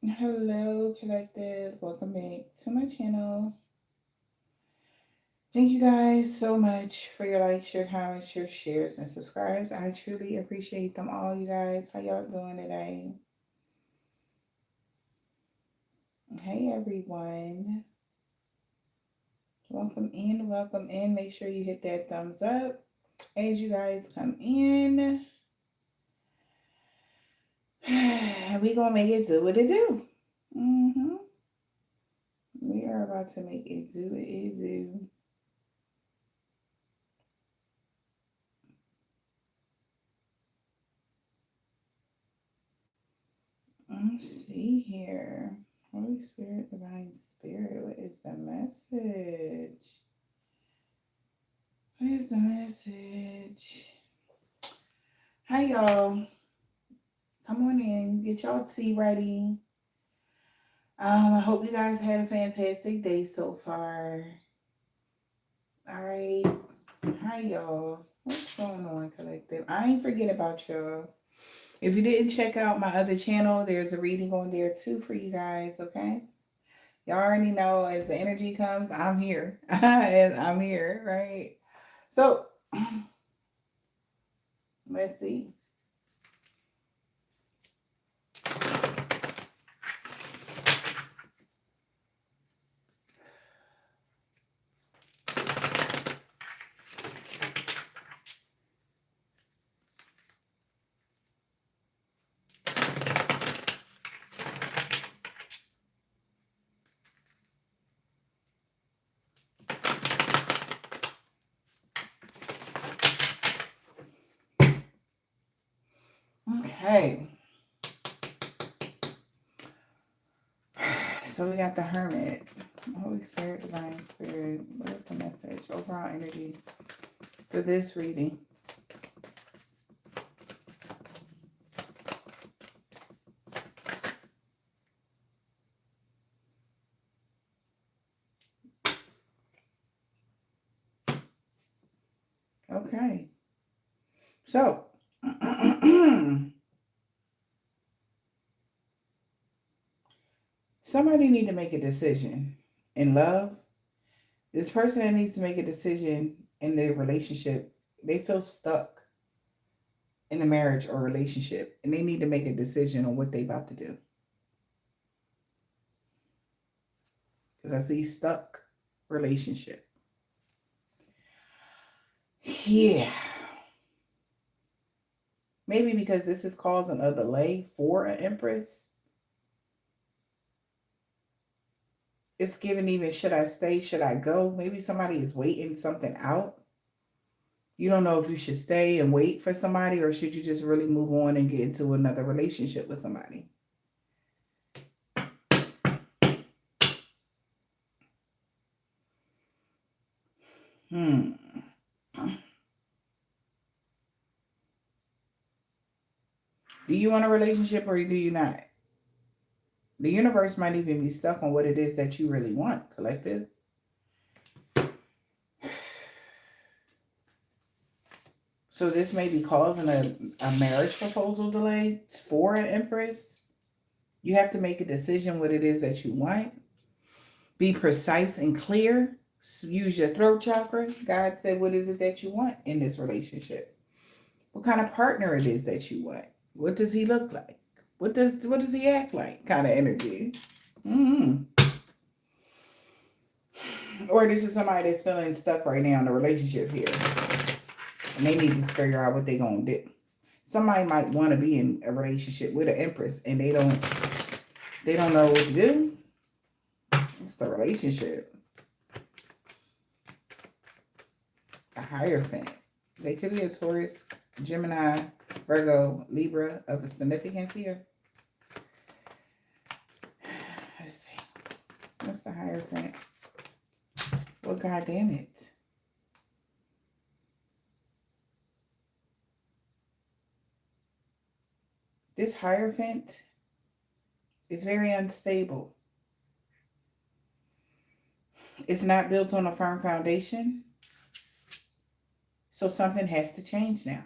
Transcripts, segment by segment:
Hello, collective. Welcome back to my channel. Thank you guys so much for your likes, your comments, your shares, and subscribes. I truly appreciate them all, you guys. How y'all doing today? Hey, everyone. Welcome in, welcome in. Make sure you hit that thumbs up as you guys come in. We gonna make it do what it do. We are about to make it do what it do. Let's see here. Holy Spirit, Divine Spirit, what is the message? What is the message? Hi, y'all. Come on in. Get y'all tea ready. I hope you guys had a fantastic day so far. All right. Hi, y'all. What's going on, collective? I ain't forget about y'all. If you didn't check out my other channel, there's a reading on there too for you guys, okay? Y'all already know as the energy comes, I'm here. As I'm here, right? So let's see. Okay. So we got the Hermit. Holy Spirit, Divine Spirit. What is the message? Overall energy for this reading. Okay. So somebody need to make a decision in love. This person that needs to make a decision in their relationship, they feel stuck in a marriage or relationship, and they need to make a decision on what they about to do. Because I see stuck relationship. Yeah. Maybe because this is causing a delay for an Empress. It's giving even, should I stay? Should I go? Maybe somebody is waiting something out. You don't know if you should stay and wait for somebody, or should you just really move on and get into another relationship with somebody. Do you want a relationship or do you not? The universe might even be stuck on what it is that you really want, collective. So this may be causing a marriage proposal delay for an Empress. You have to make a decision what it is that you want. Be precise and clear. Use your throat chakra. God said, what is it that you want in this relationship? What kind of partner it is that you want? What does he look like? What does he act like? Kind of energy. Or this is somebody that's feeling stuck right now in a relationship here, and they need to figure out what they're gonna do. Somebody might want to be in a relationship with an Empress, and they don't know what to do. It's the relationship. A Hierophant. They could be a Taurus, Gemini, Virgo, Libra of a significance here. Let's see. What's the Hierophant? Well, God damn it. This Hierophant is very unstable. It's not built on a firm foundation. So something has to change now.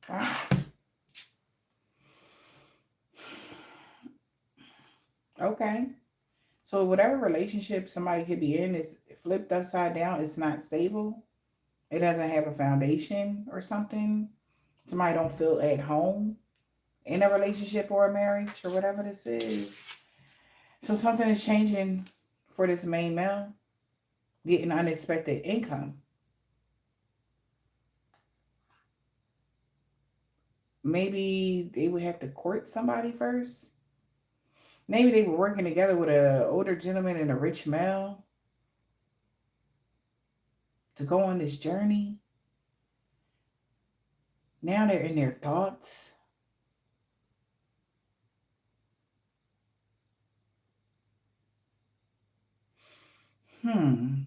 Wow. Okay. So whatever relationship somebody could be in is flipped upside down. It's not stable. It doesn't have a foundation or something. Somebody don't feel at home in a relationship or a marriage or whatever this is. So something is changing for this main male, getting unexpected income. Maybe they would have to court somebody first. Maybe they were working together with an older gentleman and a rich male to go on this journey. Now they're in their thoughts.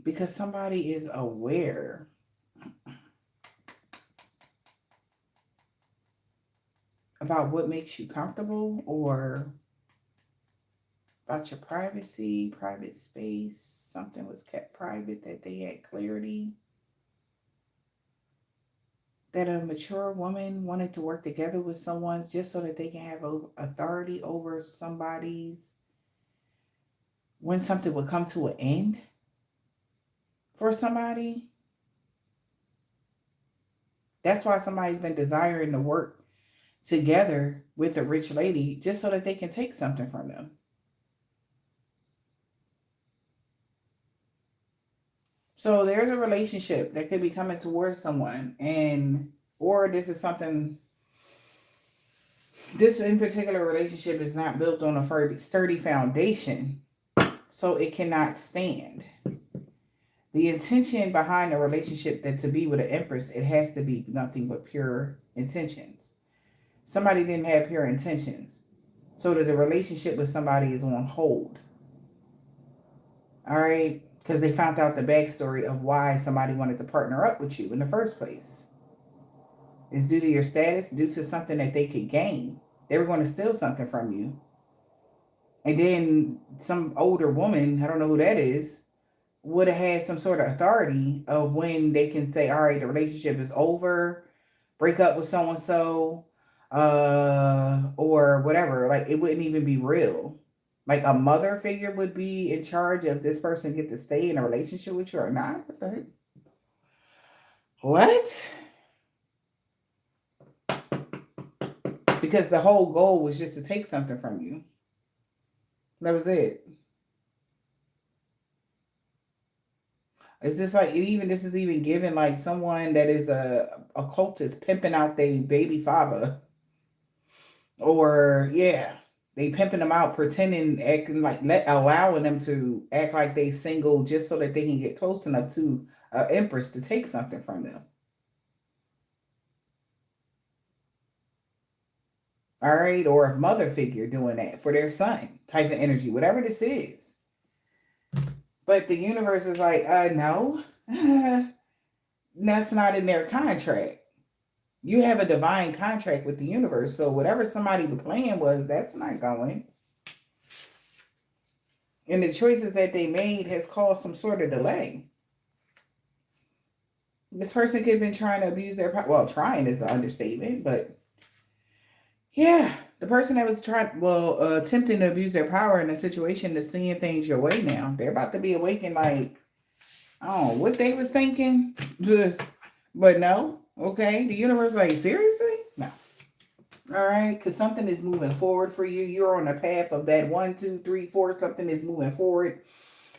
Because somebody is aware about what makes you comfortable or about your privacy, private space. Something was kept private that they had clarity. That a mature woman wanted to work together with someone just so that they can have authority over somebody's when something would come to an end for somebody. That's why somebody's been desiring to work together with a rich lady just so that they can take something from them. So there's a relationship that could be coming towards someone, and or this is something. This in particular relationship is not built on a sturdy foundation, so it cannot stand. The intention behind a relationship that to be with an empress, it has to be nothing but pure intentions. Somebody didn't have pure intentions, so that the relationship with somebody is on hold. All right, because they found out the backstory of why somebody wanted to partner up with you in the first place. It's due to your status, due to something that they could gain. They were going to steal something from you. And then some older woman, I don't know who that is, would have had some sort of authority of when they can say, all right, the relationship is over, break up with so and so, or whatever. Like it wouldn't even be real. Like a mother figure would be in charge of this person get to stay in a relationship with you or not. What the heck? What? Because the whole goal was just to take something from you. That was it. Is this like even this is even given like someone that is a occultist pimping out their baby father, or yeah, they pimping them out, pretending acting like allowing them to act like they single just so that they can get close enough to empress to take something from them. All right, or a mother figure doing that for their son type of energy, whatever this is. But the universe is like, no, that's not in their contract. You have a divine contract with the universe. So whatever somebody the plan was, that's not going. And the choices that they made has caused some sort of delay. This person could have been trying to abuse their power. Well, trying is an understatement, but yeah, the person that was attempting to abuse their power in a situation is seeing things your way now. They're about to be awakened like, I don't know what they was thinking. But no, okay. The universe like, seriously? No. All right, because something is moving forward for you. You're on the path of that 1, 2, 3, 4. Something is moving forward.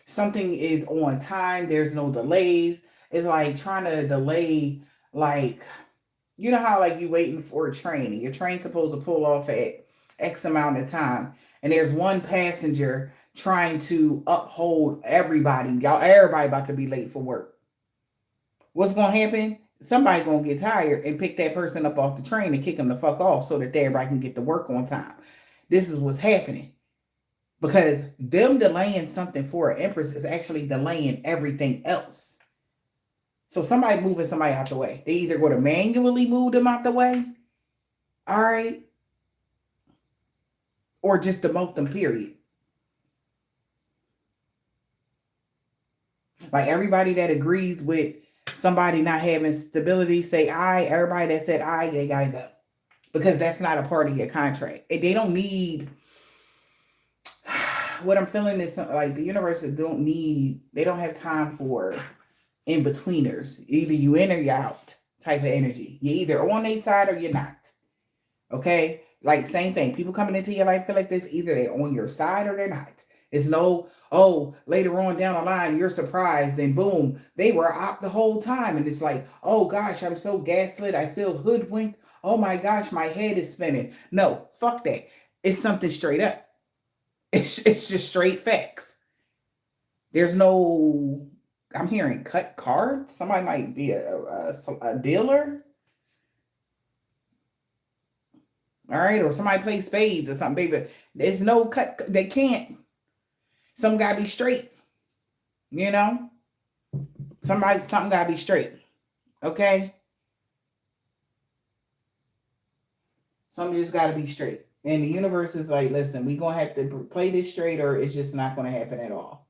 Something is on time. There's no delays. It's like trying to delay, like, you know how like you waiting for a train and your train's supposed to pull off at X amount of time, and there's one passenger trying to uphold everybody. Y'all, everybody about to be late for work. What's gonna happen? Somebody gonna get tired and pick that person up off the train and kick them the fuck off so that everybody can get to work on time. This is what's happening. Because them delaying something for an empress is actually delaying everything else. So somebody moving somebody out the way. They either going to manually move them out the way, all right, or just demote them, period. Like everybody that agrees with Somebody not having stability, say I. Everybody that said I, they gotta go. Because that's not a part of your contract. They don't need, what I'm feeling is like the universe they don't have time for in-betweeners. Either you in or you out type of energy. You're either on their side or you're not. Okay? Like same thing. People coming into your life feel like this, either they're on your side or they're not. It's no, oh, later on down the line, you're surprised and boom, they were up the whole time. And it's like, oh gosh, I'm so gaslit. I feel hoodwinked. Oh my gosh, my head is spinning. No, fuck that. It's something straight up. It's just straight facts. There's no, I'm hearing cut cards. Somebody might be a dealer. All right. Or somebody plays spades or something, baby. There's no cut. They can't. Some gotta be straight. You know? Something gotta be straight. Okay? Something just gotta be straight. And the universe is like, listen, we're gonna have to play this straight or it's just not gonna happen at all.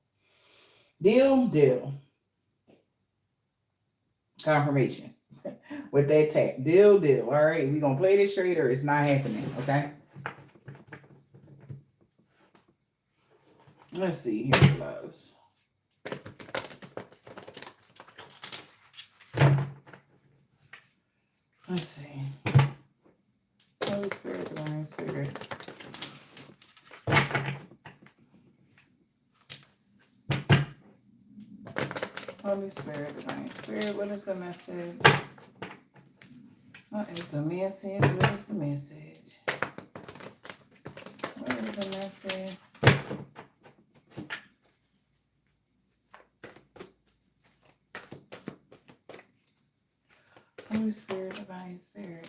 Deal. Confirmation. With that tag. Deal. All right. We're gonna play this straight or it's not happening. Okay. Let's see here, loves. Let's see. Holy Spirit, Divine Spirit. Holy Spirit, Divine Spirit, what is the message? What is the message? What is the message? What is the message? Holy Spirit, Divine Spirit.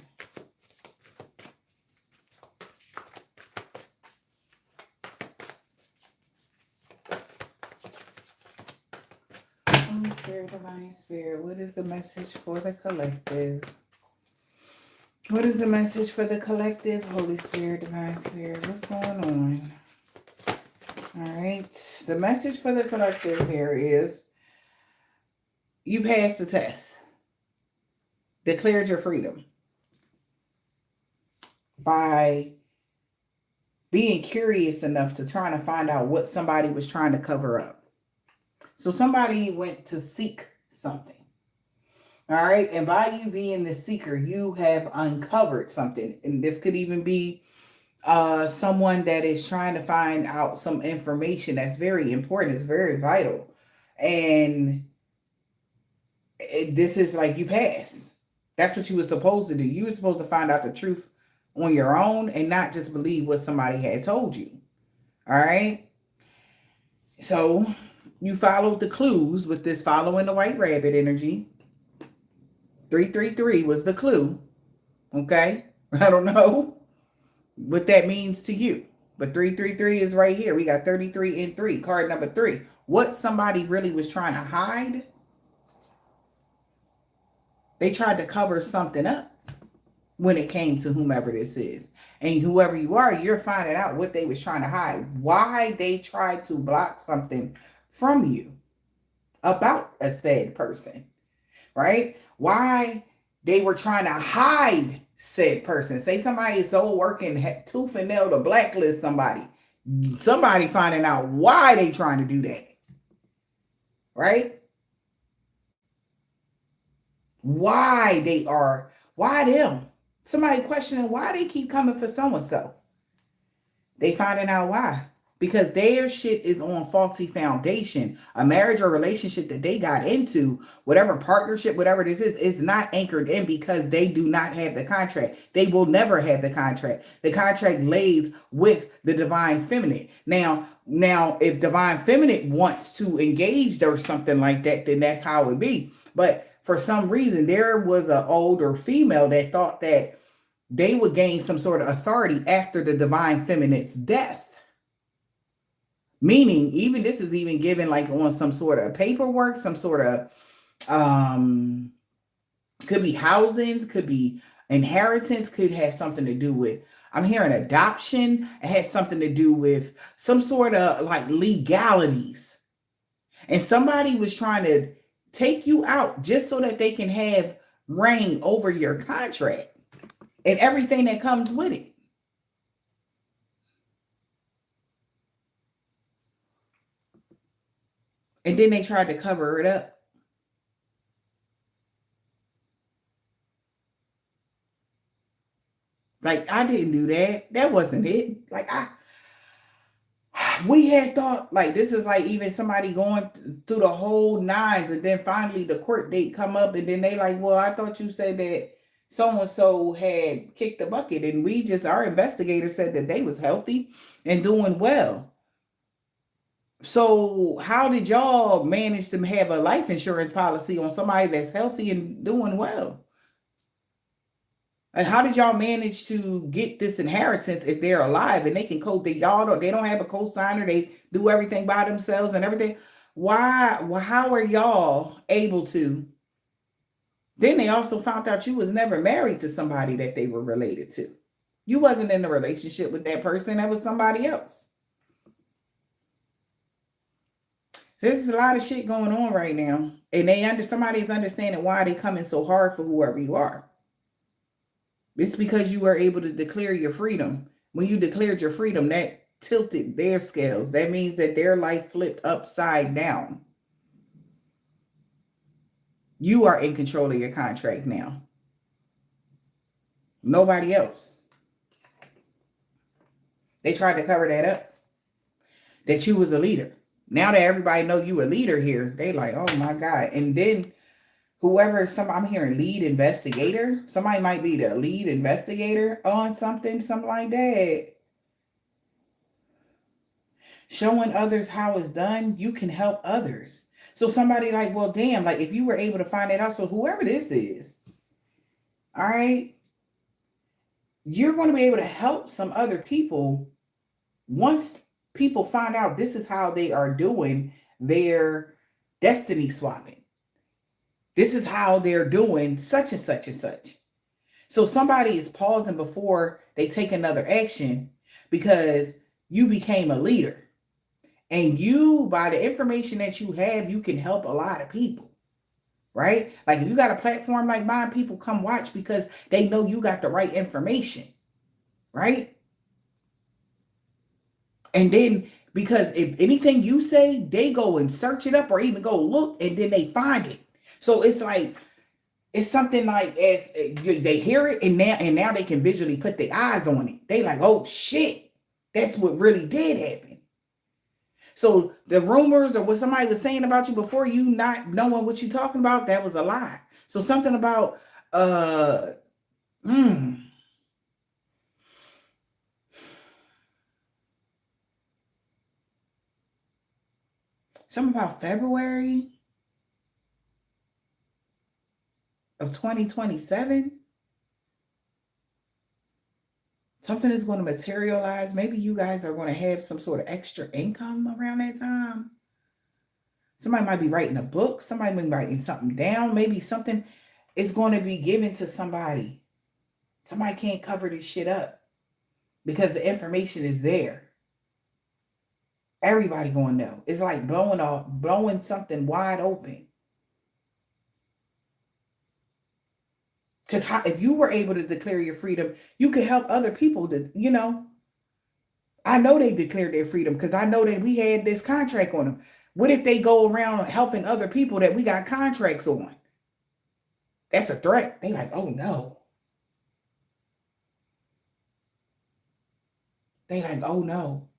Holy Spirit, Divine Spirit, what is the message for the collective? What is the message for the collective? Holy Spirit, Divine Spirit, what's going on? All right. The message for the collective here is you passed the test. Declared your freedom by being curious enough to try to find out what somebody was trying to cover up. So somebody went to seek something. All right. And by you being the seeker, you have uncovered something. And this could even be someone that is trying to find out some information that's very important. It's very vital. And this is like you pass. That's what you were supposed to do. You were supposed to find out the truth on your own and not just believe what somebody had told you. All right. So you followed the clues with this following the white rabbit energy. 333 was the clue. Okay. I don't know what that means to you, but 333 is right here. We got 33 and 3, card number 3. What somebody really was trying to hide. They tried to cover something up when it came to whomever this is. And whoever you are, you're finding out what they was trying to hide. Why they tried to block something from you about a said person, right? Why they were trying to hide said person. Say somebody is so working tooth and nail to blacklist somebody. Somebody finding out why they trying to do that, right? Why them? Somebody questioning why they keep coming for so-and-so. They finding out why. Because their shit is on faulty foundation. A marriage or relationship that they got into, whatever partnership, whatever this is not anchored in because they do not have the contract. They will never have the contract. The contract lays with the divine feminine. Now, if divine feminine wants to engage or something like that, then that's how it would be. But for some reason, there was an older female that thought that they would gain some sort of authority after the divine feminine's death. Meaning, even this is even given like on some sort of paperwork, some sort of, could be housing, could be inheritance, could have something to do with, I'm hearing adoption. It has something to do with some sort of like legalities. And somebody was trying to take you out just so that they can have reign over your contract and everything that comes with it. And then they tried to cover it up. Like, I didn't do that. That wasn't it. Like, we had thought, like, this is like even somebody going through the whole nines, and then finally the court date come up, and then they like, well, I thought you said that so-and-so had kicked the bucket, and our investigator said that they was healthy and doing well. So how did y'all manage to have a life insurance policy on somebody that's healthy and doing well? And how did y'all manage to get this inheritance if they're alive and they can code they don't have a co-signer, they do everything by themselves and everything? Why? Well, how are y'all able to? Then they also found out you was never married to somebody that they were related to. You wasn't in a relationship with that person. That was somebody else. So there's a lot of shit going on right now. And somebody's understanding why they coming so hard for whoever you are. It's because you were able to declare your freedom. When you declared your freedom, that tilted their scales. That means that their life flipped upside down. You are in control of your contract now. Nobody else. They tried to cover that up. That you was a leader. Now that everybody know you a leader here, they like, oh my God. And then I'm hearing lead investigator. Somebody might be the lead investigator on something like that. Showing others how it's done, you can help others. So somebody like, well, damn, like if you were able to find it out, so whoever this is, all right, you're going to be able to help some other people once people find out this is how they are doing their destiny swapping. This is how they're doing such and such and such. So somebody is pausing before they take another action because you became a leader. And you, by the information that you have, you can help a lot of people, right? Like if you got a platform like mine, people come watch because they know you got the right information, right? And then because if anything you say, they go and search it up or even go look and then they find it. So it's like, it's something like as they hear it and now they can visually put their eyes on it. They like, oh shit, that's what really did happen. So the rumors or what somebody was saying about you before you not knowing what you're talking about, that was a lie. So something about something about February of 2027. Something is going to materialize. Maybe you guys are going to have some sort of extra income around that time. Somebody might be writing a book. Somebody might be writing something down. Maybe something is going to be given to somebody. Somebody can't cover this shit up because the information is there. Everybody going to know. It's like blowing something wide open. Because if you were able to declare your freedom, you could help other people to, I know they declared their freedom because I know that we had this contract on them. What if they go around helping other people that we got contracts on? That's a threat. They like, oh no. They like, oh no.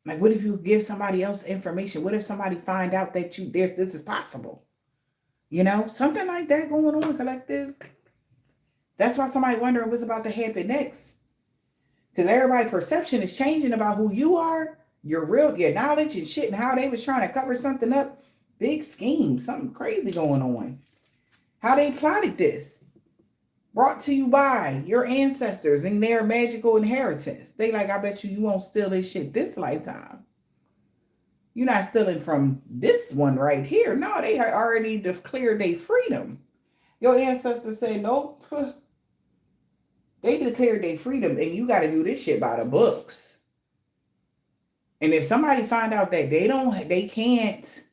Like, what if you give somebody else information? What if somebody find out that this is possible? Something like that going on, collective. That's why somebody wondering what's about to happen next. Because everybody's perception is changing about who you are, your knowledge and shit, and how they was trying to cover something up. Big scheme, something crazy going on. How they plotted this. Brought to you by your ancestors and their magical inheritance. They like, I bet you won't steal this shit this lifetime. You're not stealing from this one right here. No, they had already declared their freedom. Your ancestors say, nope. They declared their freedom and you got to do this shit by the books. And if somebody find out that they can't,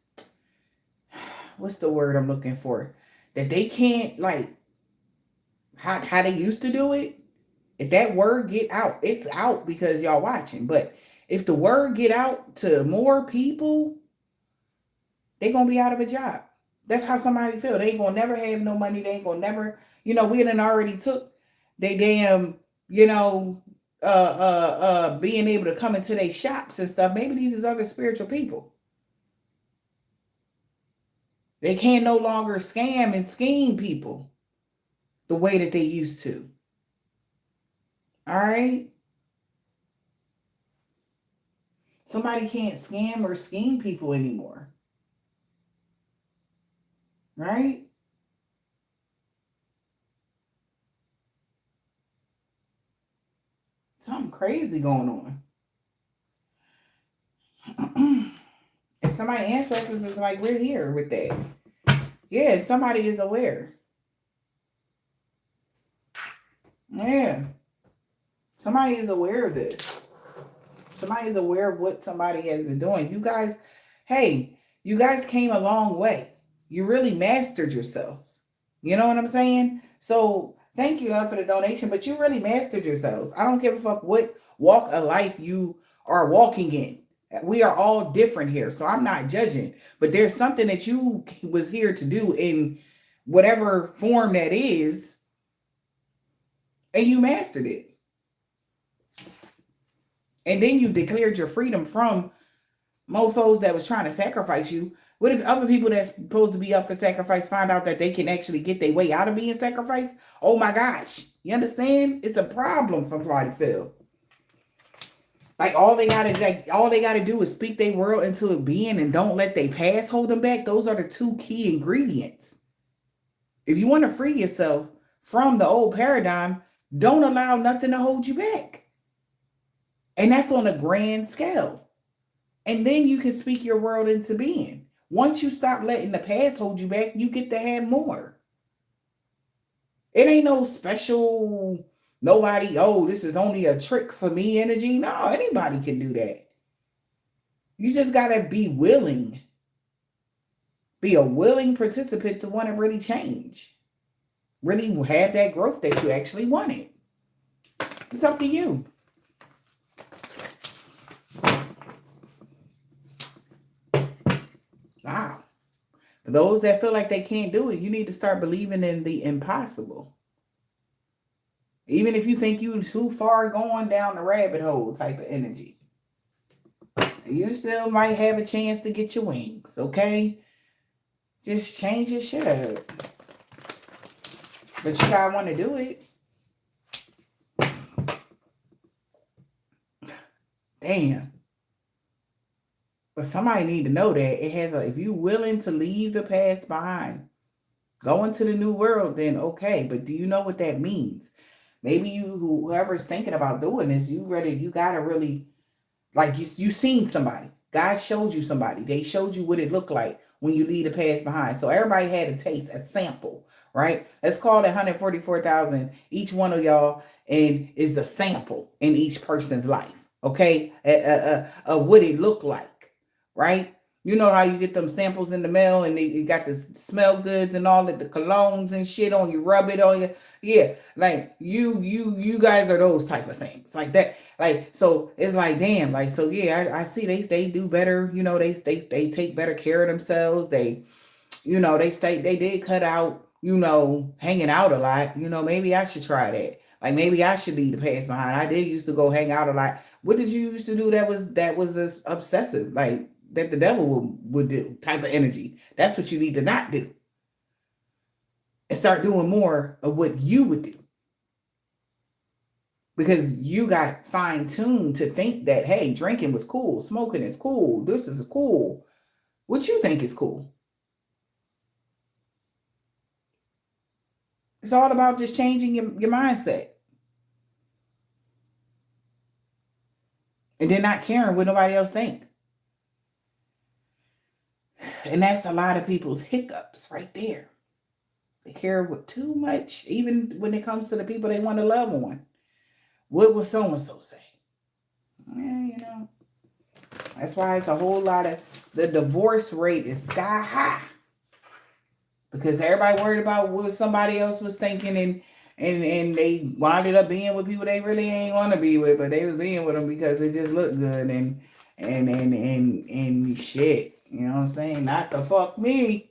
what's the word I'm looking for? That they can't, like, how they used to do it. If that word get out, it's out because y'all watching. But if the word get out to more people, they gonna be out of a job. That's how somebody feel. They ain't gonna never have no money. They ain't gonna never, we done already took they damn, being able to come into their shops and stuff. Maybe these is other spiritual people. They can't no longer scam and scheme people the way that they used to. All right. Somebody can't scam or scheme people anymore. Right? Something crazy going on. And somebody ancestors is like, we're here with that. Yeah, somebody is aware. Yeah. Somebody is aware of this. Somebody is aware of what somebody has been doing. You guys, hey, you guys came a long way. You really mastered yourselves. You know what I'm saying? So thank you, love, for the donation, but you really mastered yourselves. I don't give a fuck what walk of life you are walking in. We are all different here. So I'm not judging, but there's something that you was here to do in whatever form that is, and you mastered it. And then you declared your freedom from mofos that was trying to sacrifice you. What if other people that's supposed to be up for sacrifice find out that they can actually get their way out of being sacrificed? Oh my gosh. You understand? It's a problem for somebody to feel. Like all they gotta do is speak their world into a being and don't let their past hold them back. Those are the two key ingredients. If you want to free yourself from the old paradigm, don't allow nothing to hold you back. And that's on a grand scale. And then you can speak your world into being. Once you stop letting the past hold you back, you get to have more. It ain't no special, nobody, oh, this is only a trick for me energy. No, anybody can do that. You just got to be willing. Be a willing participant to want to really change. Really have that growth that you actually wanted. It's up to you. Wow. For those that feel like they can't do it, you need to start believing in the impossible. Even if you think you're too far going down the rabbit hole type of energy, you still might have a chance to get your wings, okay? Just change your shit up. But you gotta want to do it. Damn. But somebody need to know that it has if you're willing to leave the past behind, go into the new world, then okay. But do you know what that means? Maybe whoever's thinking about doing this, you gotta really, like, you seen somebody. God showed you somebody. They showed you what it looked like when you leave the past behind. So everybody had a taste, a sample, right? Let's call it 144,000 each one of y'all, and is a sample in each person's life, okay? What it looked like, right? You know how you get them samples in the mail and you got the smell goods and all that, the colognes and shit on you, rub it on you. Yeah, like you guys are those type of things like that. Like, so it's like, damn, like, so yeah, I see they do better. They take better care of themselves. They did cut out, hanging out a lot. Maybe I should try that. Like, maybe I should leave the past behind. I did used to go hang out a lot. What did you used to do that was obsessive, like that the devil would do type of energy? That's what you need to not do. And start doing more of what you would do. Because you got fine-tuned to think that, hey, drinking was cool, smoking is cool, this is cool. What you think is cool? It's all about just changing your mindset. And then not caring what nobody else think. And that's a lot of people's hiccups right there. They care with too much, even when it comes to the people they want to love on. What will so-and-so say? That's why it's a whole lot of, the divorce rate is sky high. Because everybody worried about what somebody else was thinking, and they winded up being with people they really ain't want to be with, but they was being with them because it just looked good and shit. You know what I'm saying? Not the fuck me.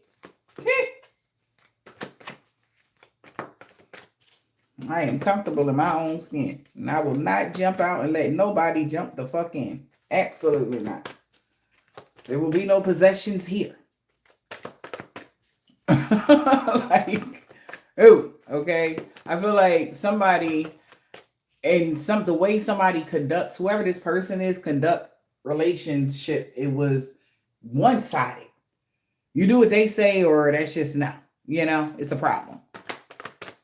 I am comfortable in my own skin, and I will not jump out and let nobody jump the fuck in. Absolutely not. There will be no possessions here. Like, oh, okay. I feel like somebody, and the way somebody conducts, whoever this person is, conduct relationship, it was one-sided. You do what they say, or that's just no. You know, it's a problem.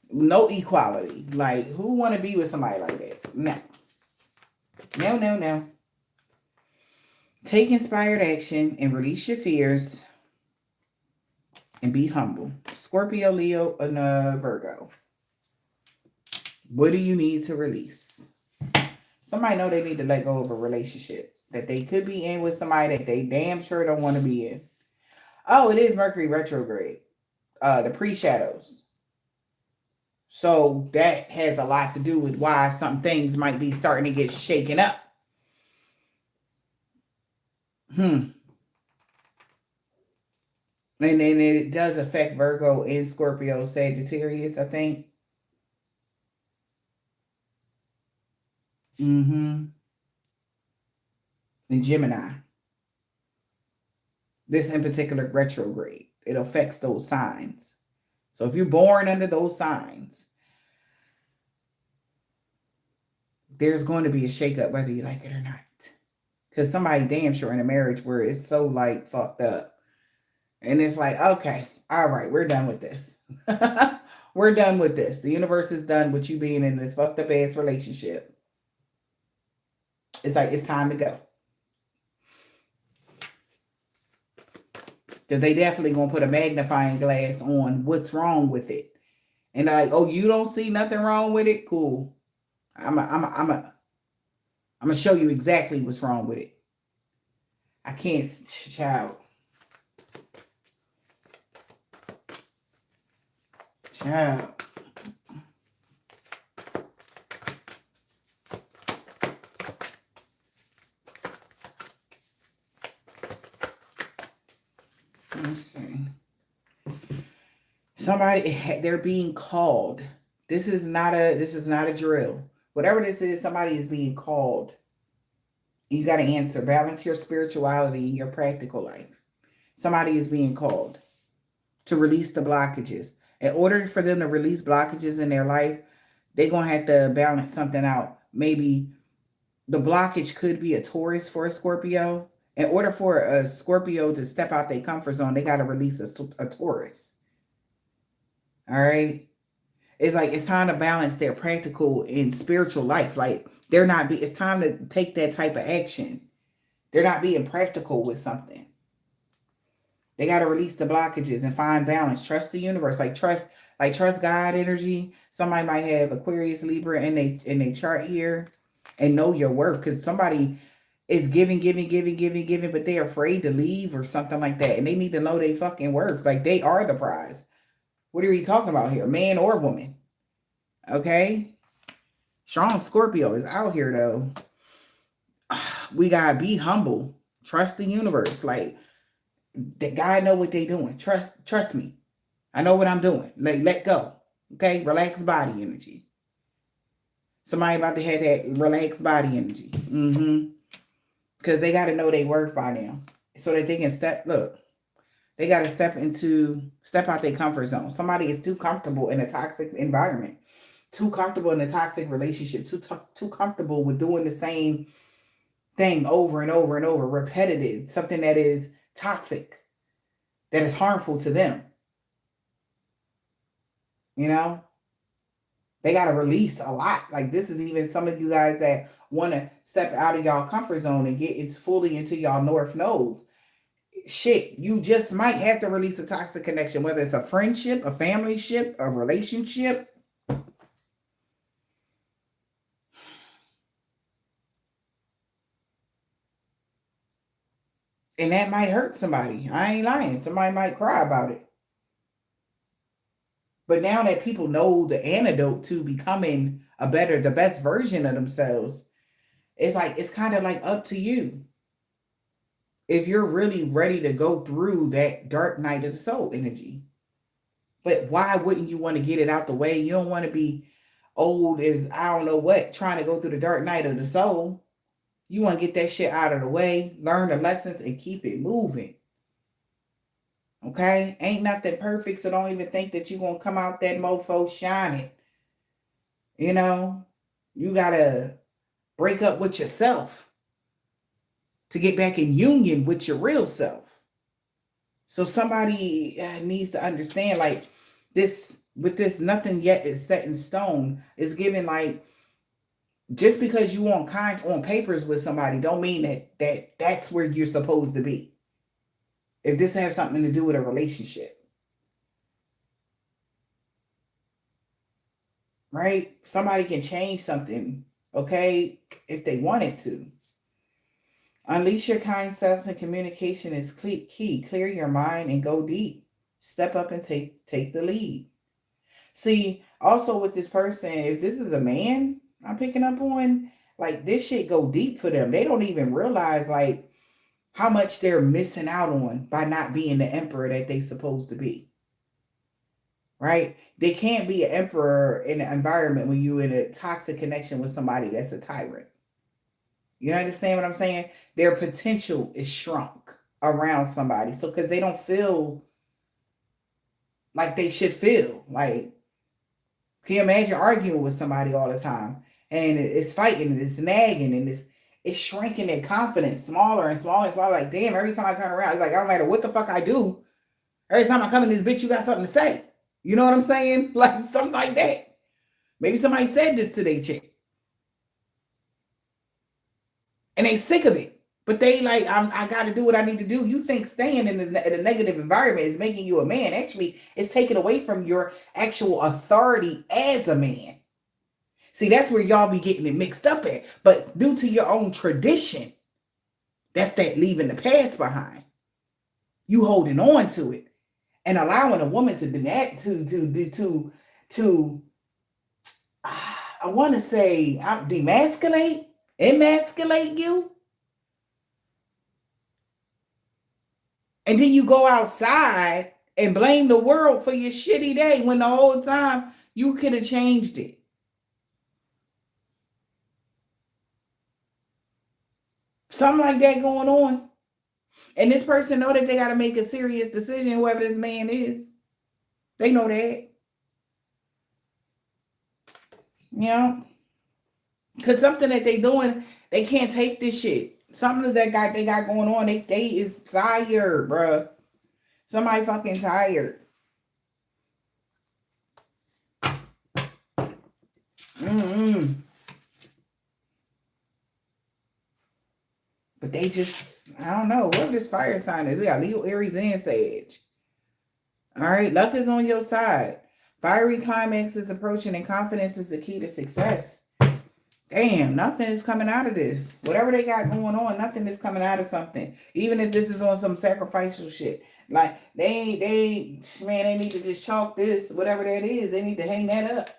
No equality. Like, who want to be with somebody like that? No. No. Take inspired action and release your fears and be humble. Scorpio, Leo, and Virgo. What do you need to release? Somebody know they need to let go of a relationship that they could be in with somebody that they damn sure don't want to be in. Oh, it is Mercury retrograde. The pre-shadows. So that has a lot to do with why some things might be starting to get shaken up. And then it does affect Virgo and Scorpio, Sagittarius, I think. And Gemini. This in particular retrograde. It affects those signs. So if you're born under those signs, there's going to be a shakeup whether you like it or not. Because somebody damn sure in a marriage where it's so like fucked up. And it's like, okay, all right, we're done with this. We're done with this. The universe is done with you being in this fucked up ass relationship. It's like, it's time to go. Because they definitely going to put a magnifying glass on what's wrong with it. And they're like, oh, you don't see nothing wrong with it? Cool. I'm going to show you exactly what's wrong with it. I can't, child. Let's see. Somebody, they're being called. This is not a drill. Whatever this is, somebody is being called. You got to answer. Balance your spirituality in your practical life. Somebody is being called to release the blockages. In order for them to release blockages in their life, they're going to have to balance something out. Maybe the blockage could be a Taurus for a Scorpio. In order for a Scorpio to step out their comfort zone, they got to release a Taurus. All right? It's like, it's time to balance their practical and spiritual life. Like, it's time to take that type of action. They're not being practical with something. They got to release the blockages and find balance. Trust the universe. Trust God energy. Somebody might have Aquarius, Libra in they chart here, and know your worth. Because somebody is giving, but they're afraid to leave or something like that. And they need to know they fucking worth. Like, they are the prize. What are we talking about here? Man or woman? Okay? Strong Scorpio is out here, though. We got to be humble. Trust the universe. Like, the guy know what they doing. Trust me. I know what I'm doing. Let go. Okay? Relaxed body energy. Somebody about to have that relaxed body energy. Because they got to know they worth by now. So that they can they got to step out their comfort zone. Somebody is too comfortable in a toxic environment. Too comfortable in a toxic relationship. Too comfortable with doing the same thing over and over and over. Repetitive. Something that is toxic. That is harmful to them. You know? They got to release a lot. Like, this is even some of you guys that want to step out of y'all comfort zone and get fully into y'all north nodes. Shit, you just might have to release a toxic connection, whether it's a friendship, a family ship, a relationship. And that might hurt somebody. I ain't lying. Somebody might cry about it. But now that people know the antidote to becoming the best version of themselves, it's like, it's kind of like up to you. If you're really ready to go through that dark night of the soul energy. But why wouldn't you want to get it out the way? You don't want to be old as I don't know what, trying to go through the dark night of the soul. You want to get that shit out of the way, learn the lessons, and keep it moving. Okay? Ain't nothing perfect, so don't even think that you're going to come out that mofo shining. You know? You got to break up with yourself to get back in union with your real self. So somebody needs to understand, like, this, with this nothing yet is set in stone, is given, like, just because you on papers with somebody don't mean that's where you're supposed to be. If this has something to do with a relationship. Right? Somebody can change something, okay, if they wanted to. Unleash your kind self, and communication is key. Clear your mind and go deep. Step up and take the lead. See, also with this person, if this is a man I'm picking up on, like, this shit go deep for them. They don't even realize, like, how much they're missing out on by not being the emperor that they supposed to be. Right? They can't be an emperor in an environment when you're in a toxic connection with somebody that's a tyrant. You understand what I'm saying? Their potential is shrunk around somebody. So, because they don't feel like they should feel. Like, can you imagine arguing with somebody all the time? And it's fighting, and it's nagging, and it's shrinking their confidence smaller and smaller and smaller. Like, damn, every time I turn around, it's like, I don't matter what the fuck I do. Every time I come in this bitch, you got something to say. You know what I'm saying? Like, something like that. Maybe somebody said this to their chick. And they sick of it. But they like, I got to do what I need to do. You think staying in a negative environment is making you a man. Actually, it's taking away from your actual authority as a man. See, that's where y'all be getting it mixed up at. But due to your own tradition, that's that leaving the past behind. You holding on to it and allowing a woman to do that, to I want to say, emasculate you. And then you go outside and blame the world for your shitty day when the whole time you could have changed it. Something like that going on. And this person know that they got to make a serious decision, whoever this man is. They know that. You know? Because something that they doing, they can't take this shit. Something that they got going on, they is tired, bruh. Somebody fucking tired. But they just, I don't know, whoever this fire sign is. We got Leo, Aries, and Sage. All right, luck is on your side. Fiery climax is approaching, and confidence is the key to success. Damn, nothing is coming out of this. Whatever they got going on, nothing is coming out of something. Even if this is on some sacrificial shit. Like, they need to just chalk this, whatever that is, they need to hang that up.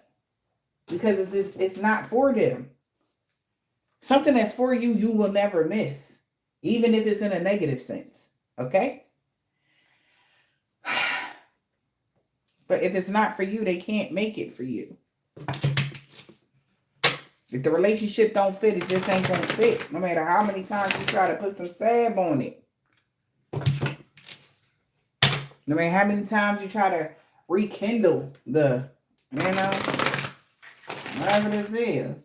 Because it's not for them. Something that's for you, you will never miss. Even if it's in a negative sense. Okay? But if it's not for you, they can't make it for you. If the relationship don't fit, it just ain't gonna fit. No matter how many times you try to put some salve on it. No matter how many times you try to rekindle the, whatever this is.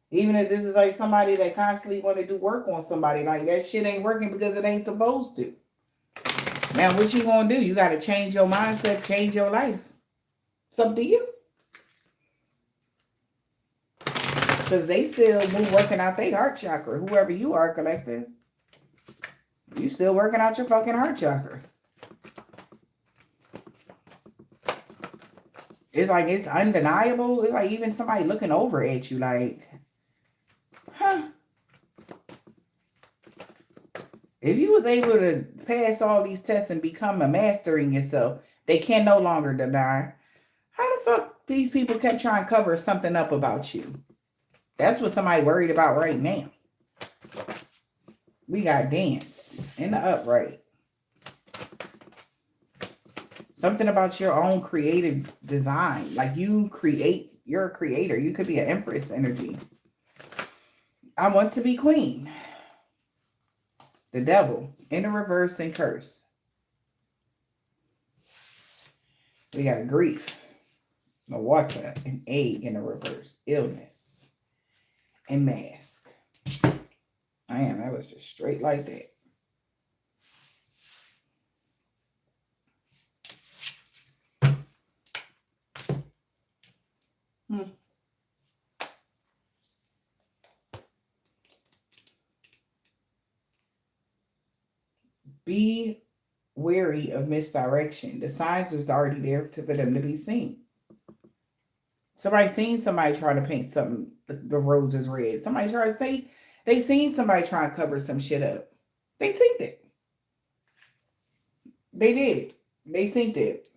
Even if this is like somebody that constantly want to do work on somebody, like that shit ain't working because it ain't supposed to. Now, what you gonna do? You gotta change your mindset, change your life. It's up to you. Because they still working out their heart chakra. Whoever you are, collective. You still working out your fucking heart chakra. It's like, it's undeniable. It's like even somebody looking over at you like, huh. If you was able to pass all these tests and become a master in yourself, they can no longer deny. How the fuck these people kept trying to cover something up about you? That's what somebody worried about right now. We got dance in the upright. Something about your own creative design. Like you create, you're a creator. You could be an empress energy. I want to be queen. The devil in the reverse and curse. We got grief, the water, an egg in the reverse, illness, and mask. Man, that was just straight like that. Be wary of misdirection. The signs was already there for them to be seen. Somebody seen somebody trying to paint something, the roads is red. Somebody trying to say, they seen somebody trying to cover some shit up. They synced it. They did. They synced it.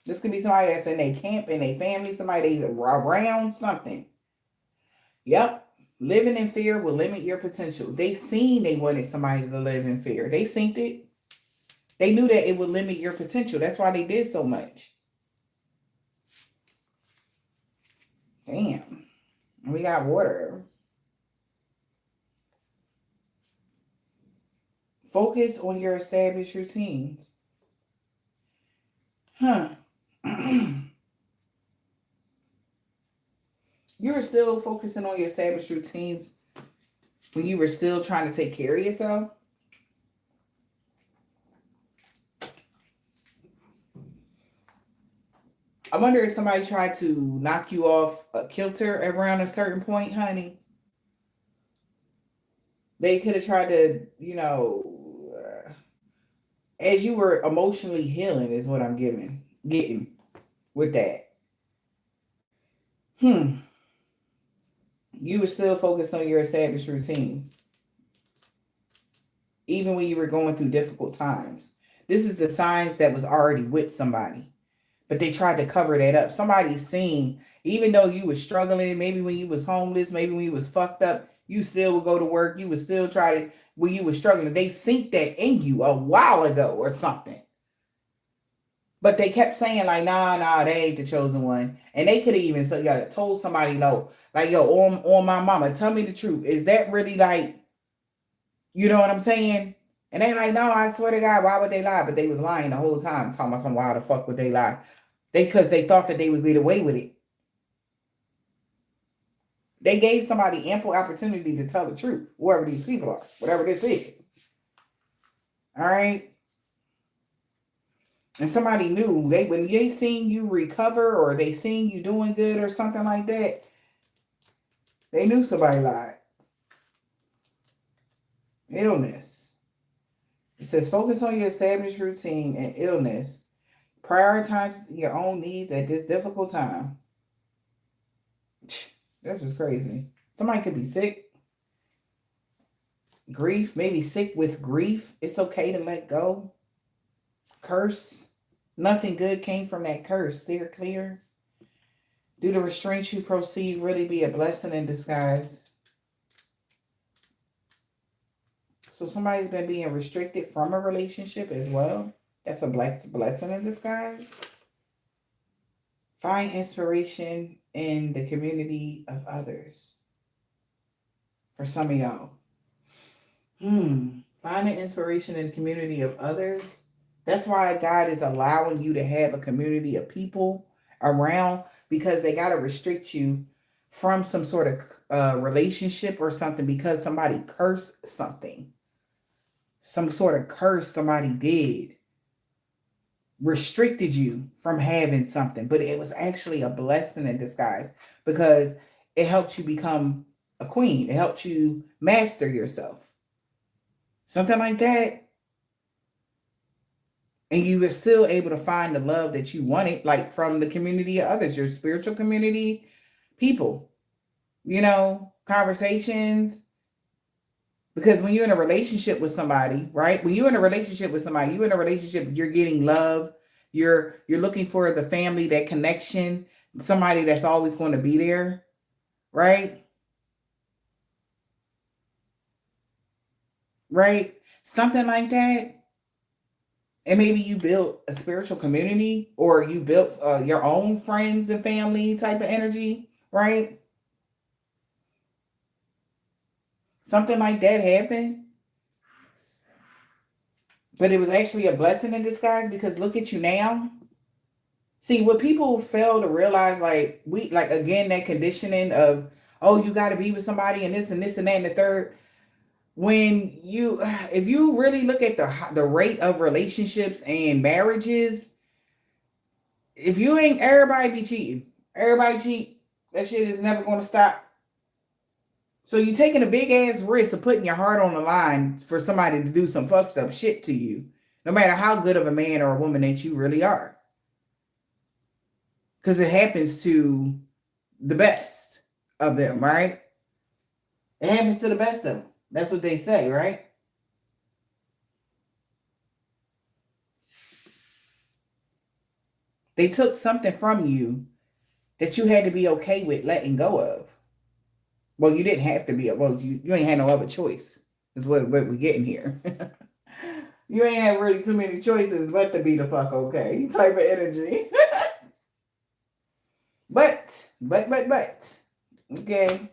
This could be somebody that's in their camp, in their family, somebody that's around something. Yep. Living in fear will limit your potential. They seen they wanted somebody to live in fear. They synced it. They knew that it would limit your potential. That's why they did so much. Damn. We got water. Focus on your established routines. You were still focusing on your established routines when you were still trying to take care of yourself? I wonder if somebody tried to knock you off a kilter around a certain point, honey. They could have tried to, as you were emotionally healing is what I'm getting with that. You were still focused on your established routines. Even when you were going through difficult times. This is the signs that was already with somebody. But they tried to cover that up. Somebody's seen, even though you was struggling, maybe when you was homeless, maybe when you was fucked up, you still would go to work. You would still try to, when you was struggling, they synced that in you a while ago or something. But they kept saying like, nah, they ain't the chosen one. And they could have even told somebody, no, like, yo, on my mama, tell me the truth. Is that really like, you know what I'm saying? And they like, no, I swear to God, why would they lie? But they was lying the whole time, talking about some, why the fuck would they lie? Because they thought that they would get away with it. They gave somebody ample opportunity to tell the truth, whoever these people are, whatever this is. All right? And somebody knew, when they seen you recover or they seen you doing good or something like that, they knew somebody lied. Illness. It says, focus on your established routine and illness. Prioritize your own needs at this difficult time. That's just crazy. Somebody could be sick. Grief, maybe sick with grief. It's okay to let go. Curse. Nothing good came from that curse. Steer clear. Do the restraints you proceed really be a blessing in disguise? So somebody's been being restricted from a relationship as well. That's a blessing in disguise. Find inspiration in the community of others. For some of y'all. Finding inspiration in the community of others. That's why God is allowing you to have a community of people around, because they got to restrict you from some sort of relationship or something because somebody cursed something. Some sort of curse somebody did. Restricted you from having something, but it was actually a blessing in disguise because it helped you become a queen. It helped you master yourself. Something like that. And you were still able to find the love that you wanted, like from the community of others, your spiritual community, people, conversations, Because when you're in a relationship with somebody, right? When you're in a relationship with somebody, you're in a relationship, you're getting love. You're looking for the family, that connection, somebody that's always going to be there, right? Right? Something like that. And maybe you built a spiritual community, or you built your own friends and family type of energy, right? Something like that happened. But it was actually a blessing in disguise, because look at you now. See, what people fail to realize, like again, that conditioning of, oh, you got to be with somebody and this and this and that and the third. When you, if you really look at the rate of relationships and marriages, if you ain't, everybody be cheating. Everybody cheat. That shit is never going to stop. So you taking a big ass risk of putting your heart on the line for somebody to do some fucked up shit to you, no matter how good of a man or a woman that you really are. Because it happens to the best of them, right? It happens to the best of them. That's what they say, right? They took something from you that you had to be okay with letting go of. Well, you didn't have to be. Well, you ain't had no other choice. Is what we're getting here. You ain't had really too many choices but to be the fuck okay type of energy. but. Okay.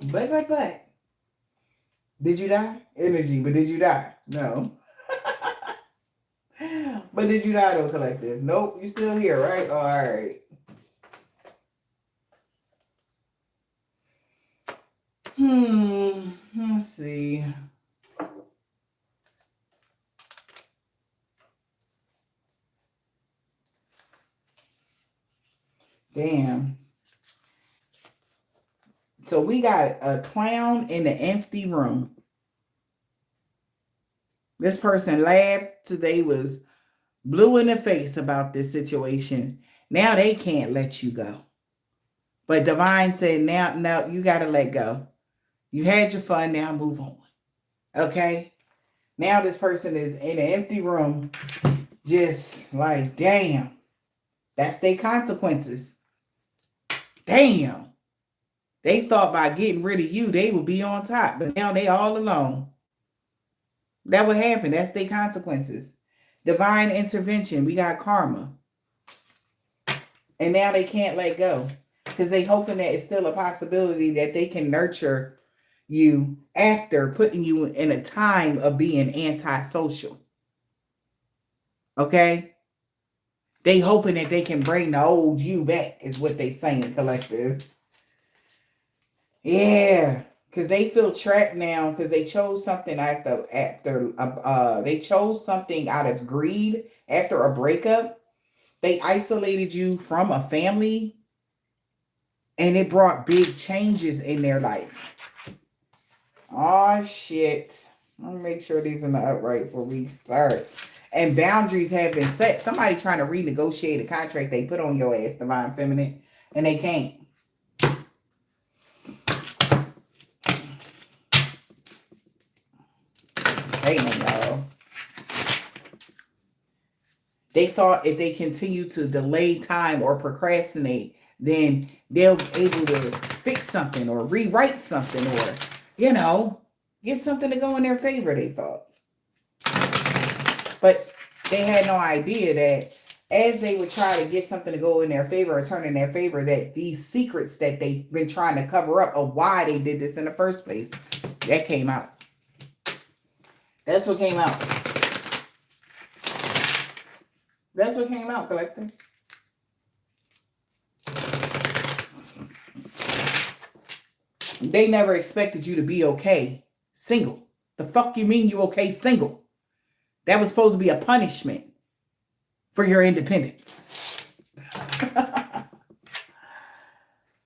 But. Did you die? Energy, but did you die? No. But did you die though, collective? Nope, you still here, right? All right. Let's see. Damn. So we got a clown in an empty room. This person laughed till they was blue in the face about this situation. Now they can't let you go. But Divine said, now you got to let go. You had your fun, now move on. Okay? Now this person is in an empty room, just like, damn, that's their consequences. Damn. They thought by getting rid of you, they would be on top, but now they all alone. That would happen. That's their consequences. Divine intervention. We got karma. And now they can't let go, because they hoping that it's still a possibility that they can nurture you after putting you in a time of being antisocial. Okay? They hoping that they can bring the old you back, is what they saying, collective. Yeah, because they feel trapped now, because they chose something after they chose something out of greed after a breakup. They isolated you from a family, and it brought big changes in their life. Oh shit. Let me make sure these are in the upright before we start. And boundaries have been set. Somebody trying to renegotiate a contract they put on your ass, Divine Feminine, and they can't. Hey, y'all. They thought if they continue to delay time or procrastinate, then they'll be able to fix something or rewrite something, or, get something to go in their favor, they thought. But they had no idea that as they would try to get something to go in their favor or turn in their favor, that these secrets that they've been trying to cover up of why they did this in the first place, that came out. That's what came out. That's what came out, collective. They never expected you to be okay single. The fuck you mean you okay single? That was supposed to be a punishment for your independence.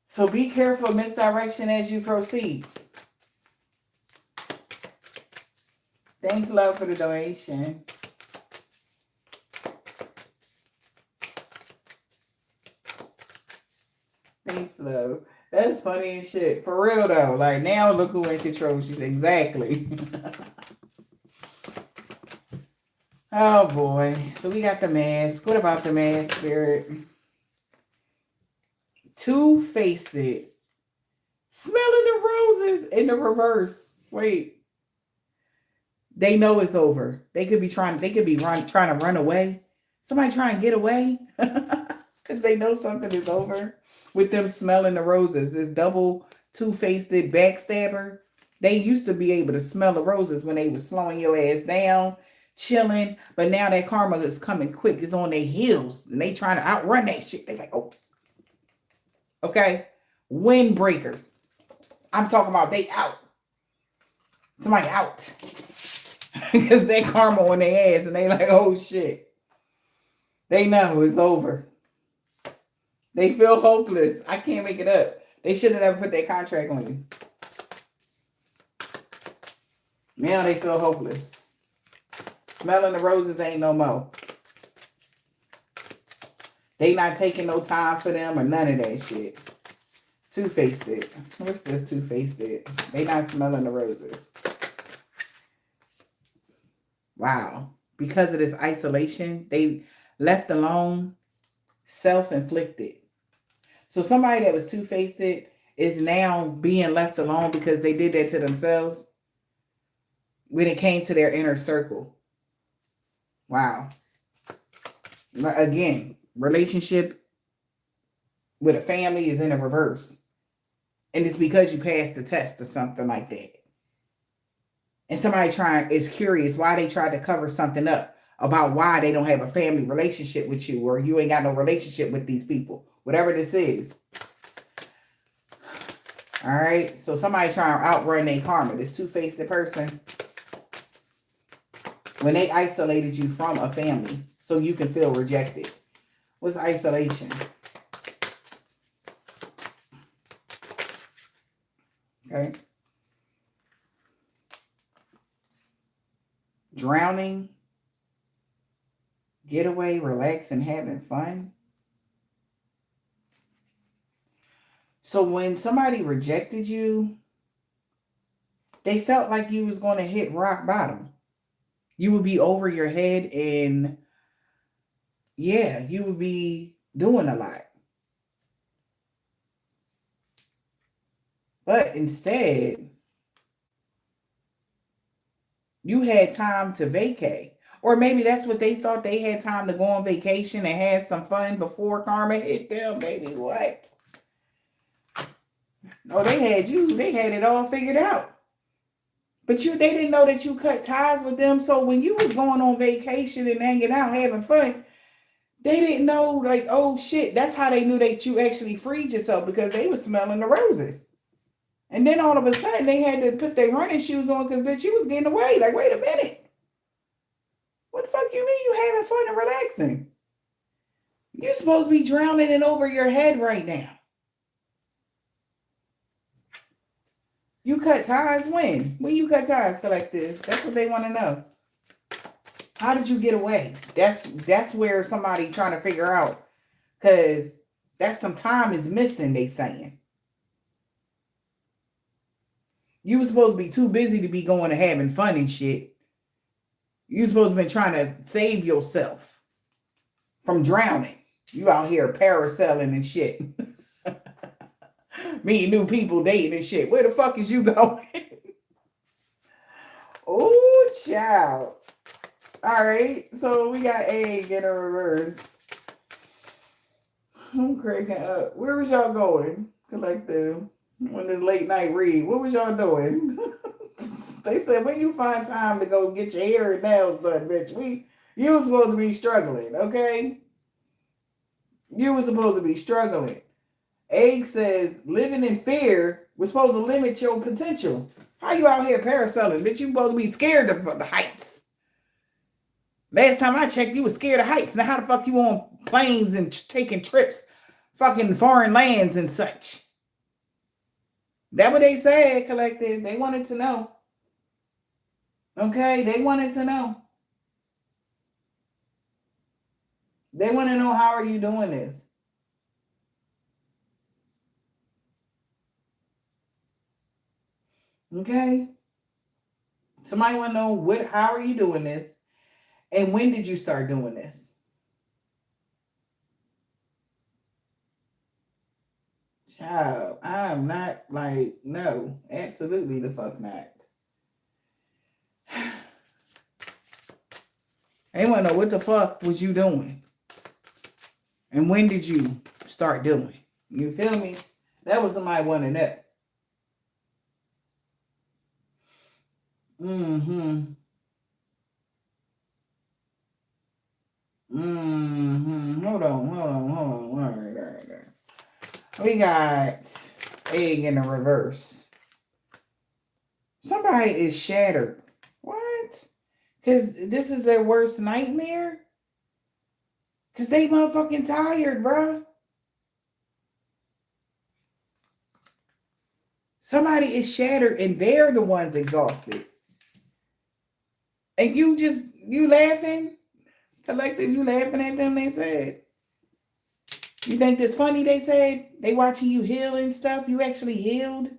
So be careful of misdirection as you proceed. Thanks, love, for the donation. Thanks, love. That is funny as shit. For real though. Like now look who in control. She's exactly. Oh boy. So we got the mask. What about the mask, Spirit? Two-faced. Smelling the roses in the reverse. Wait. They know it's over. They could be trying to run away. Somebody trying to get away. Because they know something is over. With them smelling the roses. This double two-faced backstabber. They used to be able to smell the roses when they was slowing your ass down, chilling. But now that karma is coming quick. It's on their heels. And they trying to outrun that shit. They like, oh. Okay? Windbreaker. I'm talking about they out. Somebody out. Because they karma on their ass. And they like, oh shit. They know it's over. They feel hopeless. I can't make it up. They should have never put their contract on you. Now they feel hopeless. Smelling the roses ain't no more. They not taking no time for them or none of that shit. Two-faced it. What's this two-faced it? They not smelling the roses. Wow. Because of this isolation, they left alone, self-inflicted. So somebody that was two-faced is now being left alone because they did that to themselves when it came to their inner circle. Wow. Again, relationship with a family is in a reverse. And it's because you passed the test or something like that. And somebody is curious why they tried to cover something up about why they don't have a family relationship with you or you ain't got no relationship with these people. Whatever this is. All right. So somebody trying to outrun their karma. This two-faced person. When they isolated you from a family so you can feel rejected. What's isolation? Okay. Drowning. Getaway, relaxing, having fun. So when somebody rejected you, they felt like you was going to hit rock bottom. You would be over your head and yeah, you would be doing a lot. But instead, you had time to vacate. Or maybe that's what they thought. They had time to go on vacation and have some fun before karma hit them, baby. What? Oh, they had it all figured out. But they didn't know that you cut ties with them. So when you was going on vacation and hanging out, having fun, they didn't know, like, oh shit, that's how they knew that you actually freed yourself because they were smelling the roses. And then all of a sudden they had to put their running shoes on because bitch, you was getting away. Like, wait a minute. What the fuck you mean you having fun and relaxing? You're supposed to be drowning it over your head right now. You cut ties when? When you cut ties, Collective? That's what they want to know. How did you get away? That's where somebody trying to figure out. Because that's some time is missing, they saying. You were supposed to be too busy to be going and having fun and shit. You supposed to be trying to save yourself from drowning. You out here parasailing and shit. Meeting new people, dating and shit. Where the fuck is you going? Oh, child. All right. So we got egg in a reverse. I'm cracking up. Where was y'all going? Collective. On this late night read. What was y'all doing? They said, when you find time to go get your hair and nails done, bitch. You was supposed to be struggling, okay? You was supposed to be struggling. Egg says, living in fear was supposed to limit your potential. How you out here parasailing, bitch? You supposed to be scared of the heights. Last time I checked, you was scared of heights. Now how the fuck you on planes and taking trips, fucking foreign lands and such? That what they said, Collective. They wanted to know. Okay, they wanted to know. They want to know, how are you doing this? Okay? Somebody want to know how are you doing this? And when did you start doing this? Child, I'm not like, no, absolutely the fuck not. They want to know what the fuck was you doing? And when did you start doing? You feel me? That was somebody wanting that. Mm-hmm. Mm-hmm. Hold on. All right. We got egg in the reverse. Somebody is shattered. What? Because this is their worst nightmare? Because they motherfucking tired, bro. Somebody is shattered and they're the ones exhausted. And you laughing? Collective, you laughing at them, they said. You think this funny, they said? They watching you heal and stuff? You actually healed?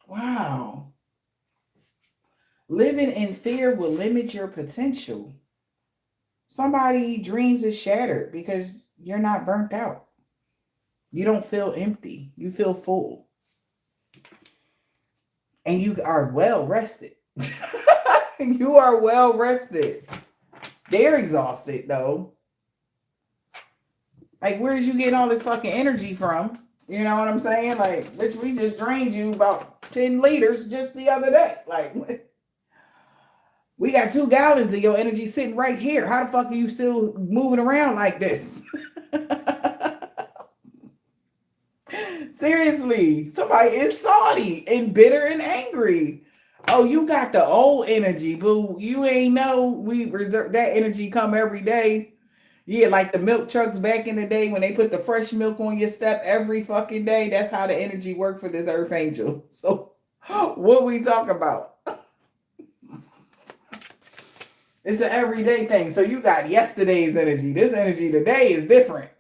Wow. Living in fear will limit your potential. Somebody dreams is shattered because you're not burnt out. You don't feel empty. You feel full. And you are well rested. You are well rested. They're exhausted though. Like, where did you get all this fucking energy from? You know what I'm saying? Like, bitch, we just drained you about 10 liters just the other day. Like, we got 2 gallons of your energy sitting right here. How the fuck are you still moving around like this? Seriously, somebody is salty and bitter and angry. Oh, you got the old energy, boo. You ain't know we reserve that energy come every day. Yeah, like the milk trucks back in the day when they put the fresh milk on your step every fucking day. That's how the energy worked for this earth angel. So what we talk about? It's an everyday thing. So you got yesterday's energy. This energy today is different.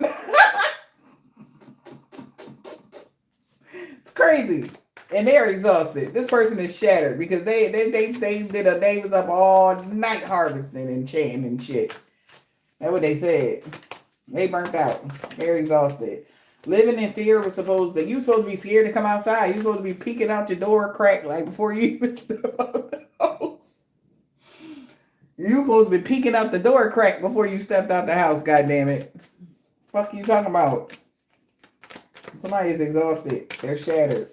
It's crazy. And they're exhausted. This person is shattered because they was up all night harvesting and chanting and shit. That's what they said. They burnt out. They're exhausted. Living in fear was supposed to, you supposed to be scared to come outside. You're supposed to be peeking out your door crack like before you even step out the house. You supposed to be peeking out the door crack before you stepped out the house, goddammit. Fuck you talking about? Somebody is exhausted. They're shattered.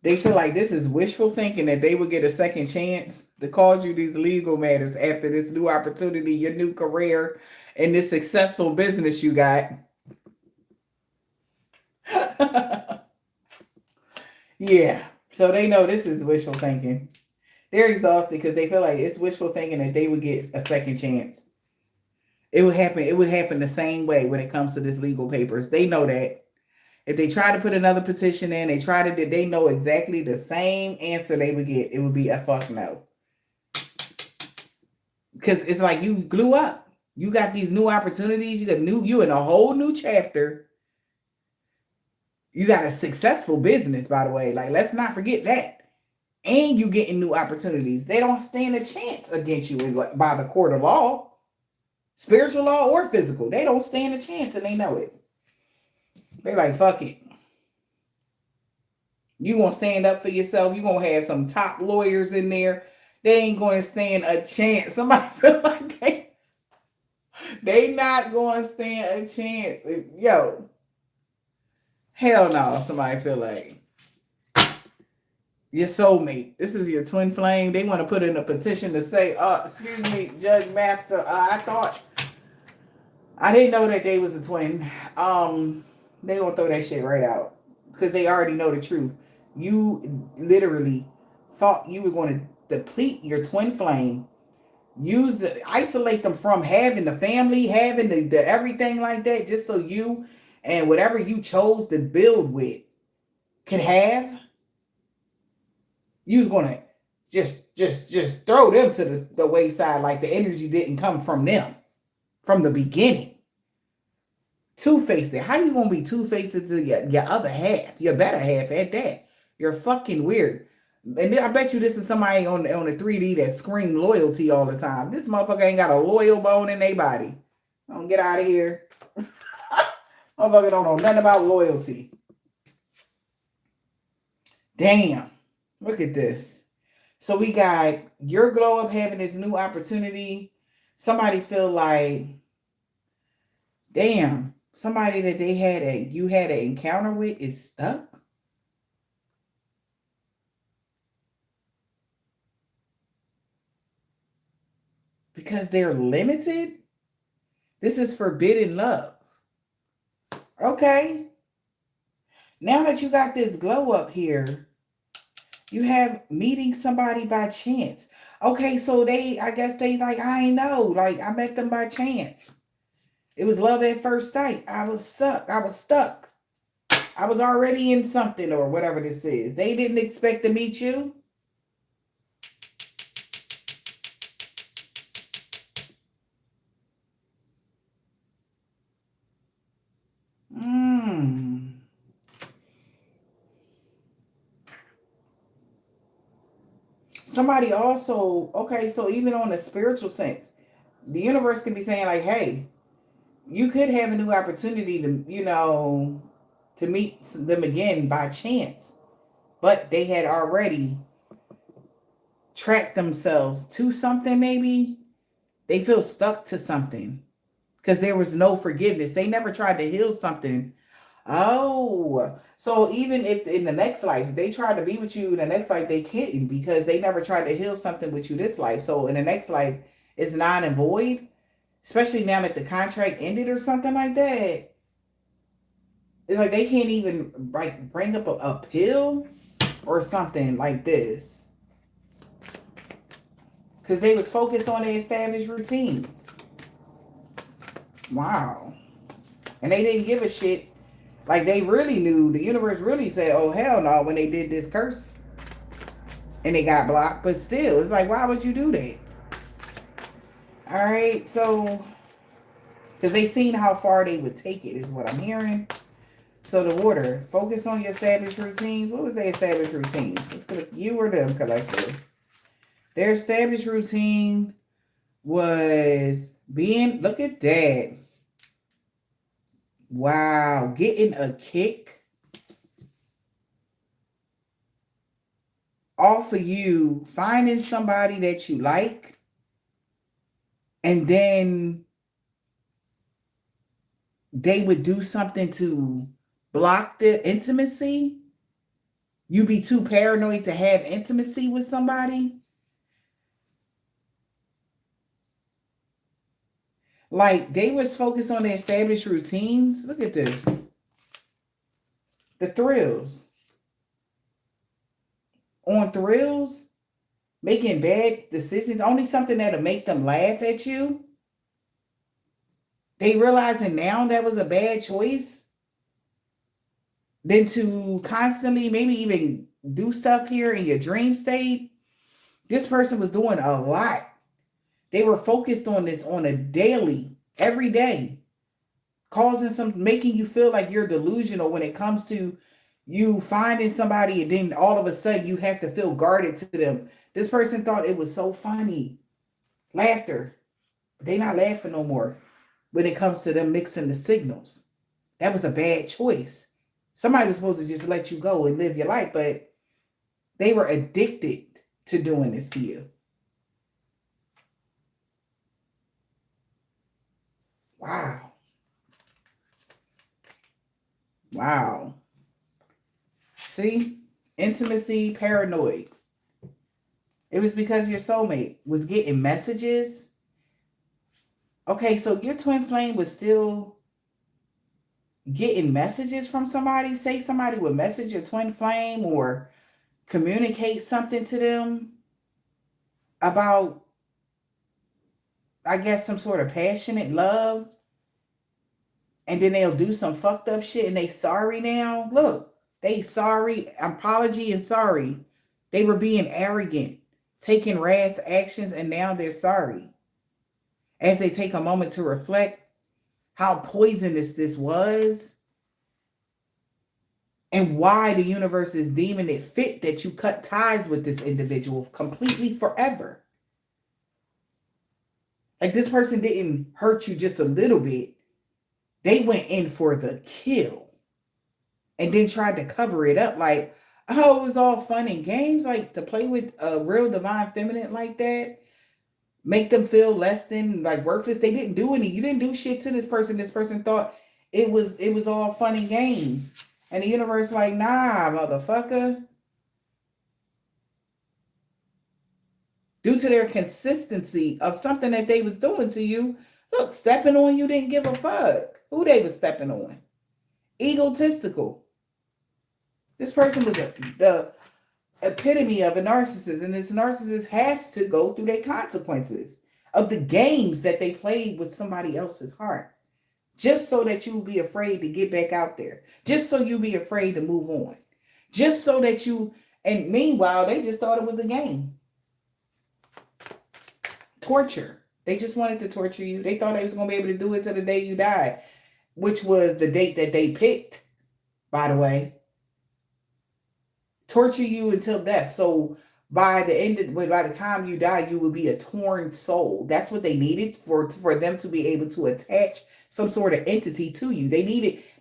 They feel like this is wishful thinking that they would get a second chance to cause you these legal matters after this new opportunity, your new career, and this successful business you got. Yeah. So they know this is wishful thinking. They're exhausted because they feel like it's wishful thinking that they would get a second chance. It would happen the same way when it comes to this legal papers. They know that. If they try to put another petition in, they know exactly the same answer they would get. It would be a fuck no. Because it's like you glue up. You got these new opportunities. You in a whole new chapter. You got a successful business, by the way. Like, let's not forget that. And you getting new opportunities. They don't stand a chance against you by the court of law. Spiritual law or physical. They don't stand a chance and they know it. They like, fuck it. You gonna stand up for yourself. You gonna have some top lawyers in there. They ain't gonna stand a chance. Somebody feel like they not gonna stand a chance. Yo, hell no. Somebody feel like your soulmate. This is your twin flame. They want to put in a petition to say, excuse me, Judge Master. I didn't know that they was a twin. They gonna throw that shit right out because they already know the truth. You literally thought you were going to deplete your twin flame, isolate them from having the family, having the everything like that, just so you and whatever you chose to build with could have. You was going to just throw them to the wayside like the energy didn't come from them. from the beginning. Two-faced. How you gonna be two-faced to your other half, your better half at that? You're fucking weird. And then I bet you this is somebody on the 3D that scream loyalty all the time. This motherfucker ain't got a loyal bone in their body. Don't get out of here. Motherfucker don't know nothing about loyalty. Damn. Look at this. So we got your glow up having this new opportunity. Somebody feel like, damn, somebody that you had an encounter with is stuck. Because they're limited. This is forbidden love. Okay. Now that you got this glow up here, you have meeting somebody by chance. Okay, so I guess they like, I ain't know. Like, I met them by chance. It was love at first sight. I was stuck. I was already in something or whatever this is. They didn't expect to meet you. Somebody also, okay, so even on a spiritual sense, the universe can be saying like, hey, you could have a new opportunity to, to meet them again by chance. But they had already tracked themselves to something, maybe. They feel stuck to something because there was no forgiveness. They never tried to heal something. Oh, so even if in the next life they tried to be with you in the next life, they couldn't because they never tried to heal something with you this life. So in the next life, it's non and void, especially now that the contract ended or something like that. It's like they can't even like bring up a pill or something like this because they was focused on the established routines. Wow. And they didn't give a shit. Like they really knew, the universe really said, oh hell no, when they did this curse and they got blocked. But still, it's like, why would you do that? All right, so because they seen how far they would take it is what I'm hearing. So the water, focus on your established routines. What was their established routines? Let's look, you or them collective. Their established routine was being, look at that. Wow, getting a kick off of you, finding somebody that you like, and then they would do something to block the intimacy. You be too paranoid to have intimacy with somebody. Like they was focused on the established routines. Look at this. The thrills. On thrills, making bad decisions, only something that'll make them laugh at you. They realizing now that was a bad choice. Then to constantly maybe even do stuff here in your dream state. This person was doing a lot. They were focused on this on a daily, every day, making you feel like you're delusional when it comes to you finding somebody and then all of a sudden you have to feel guarded to them. This person thought it was so funny. Laughter. But they not laughing no more when it comes to them mixing the signals. That was a bad choice. Somebody was supposed to just let you go and live your life, but they were addicted to doing this to you. Wow. Wow. See? Intimacy, paranoid. It was because your soulmate was getting messages. Okay, so your twin flame was still getting messages from somebody. Say somebody would message your twin flame or communicate something to them about, I guess, some sort of passionate love. And then they'll do some fucked up shit and they sorry now. Look, they sorry, apology and sorry. They were being arrogant, taking rash actions, and now they're sorry. as they take a moment to reflect how poisonous this was and why the universe is deeming it fit that you cut ties with this individual completely forever. Like, this person didn't hurt you just a little bit. They went in for the kill and then tried to cover it up like, oh, it was all fun and games. Like, to play with a real divine feminine like that, make them feel less than, like, worthless. They didn't do any. You didn't do shit to this person. This person thought it was all fun and games. And the universe like, nah, motherfucker. Due to their consistency of something that they was doing to you, look, stepping on you didn't give a fuck who they was stepping on. Egotistical. This person was the epitome of a narcissist, and this narcissist has to go through their consequences of the games that they played with somebody else's heart, just so that you be afraid to get back out there, just so you be afraid to move on, just so that you, and meanwhile, they just thought it was a game. Torture. They just wanted to torture you. They thought they was going to be able to do it till the day you died, which was the date that they picked, by the way. Torture you until death. So by the time you die, you will be a torn soul. That's what they needed for them to be able to attach some sort of entity to you. They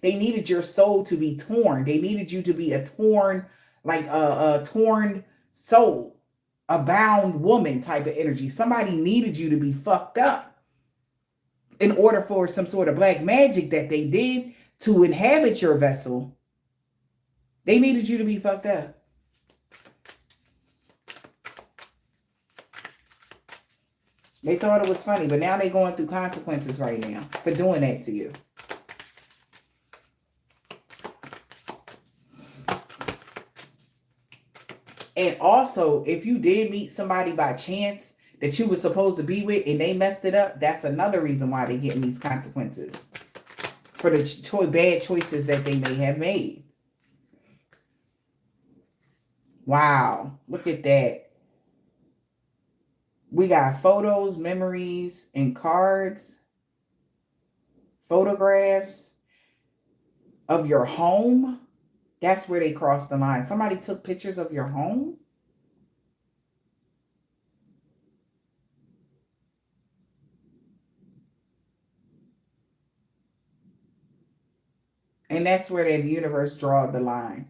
needed your soul to be torn. They needed you to be a torn, like a torn soul. A bound woman type of energy. Somebody needed you to be fucked up in order for some sort of black magic that they did to inhabit your vessel. They needed you to be fucked up. They thought it was funny, but now they're going through consequences right now for doing that to you. And also, if you did meet somebody by chance that you were supposed to be with and they messed it up, that's another reason why they're getting these consequences for the bad choices that they may have made. Wow, look at that. We got photos, memories, and cards, photographs of your home. That's where they crossed the line. Somebody took pictures of your home. And that's where the universe draw the line.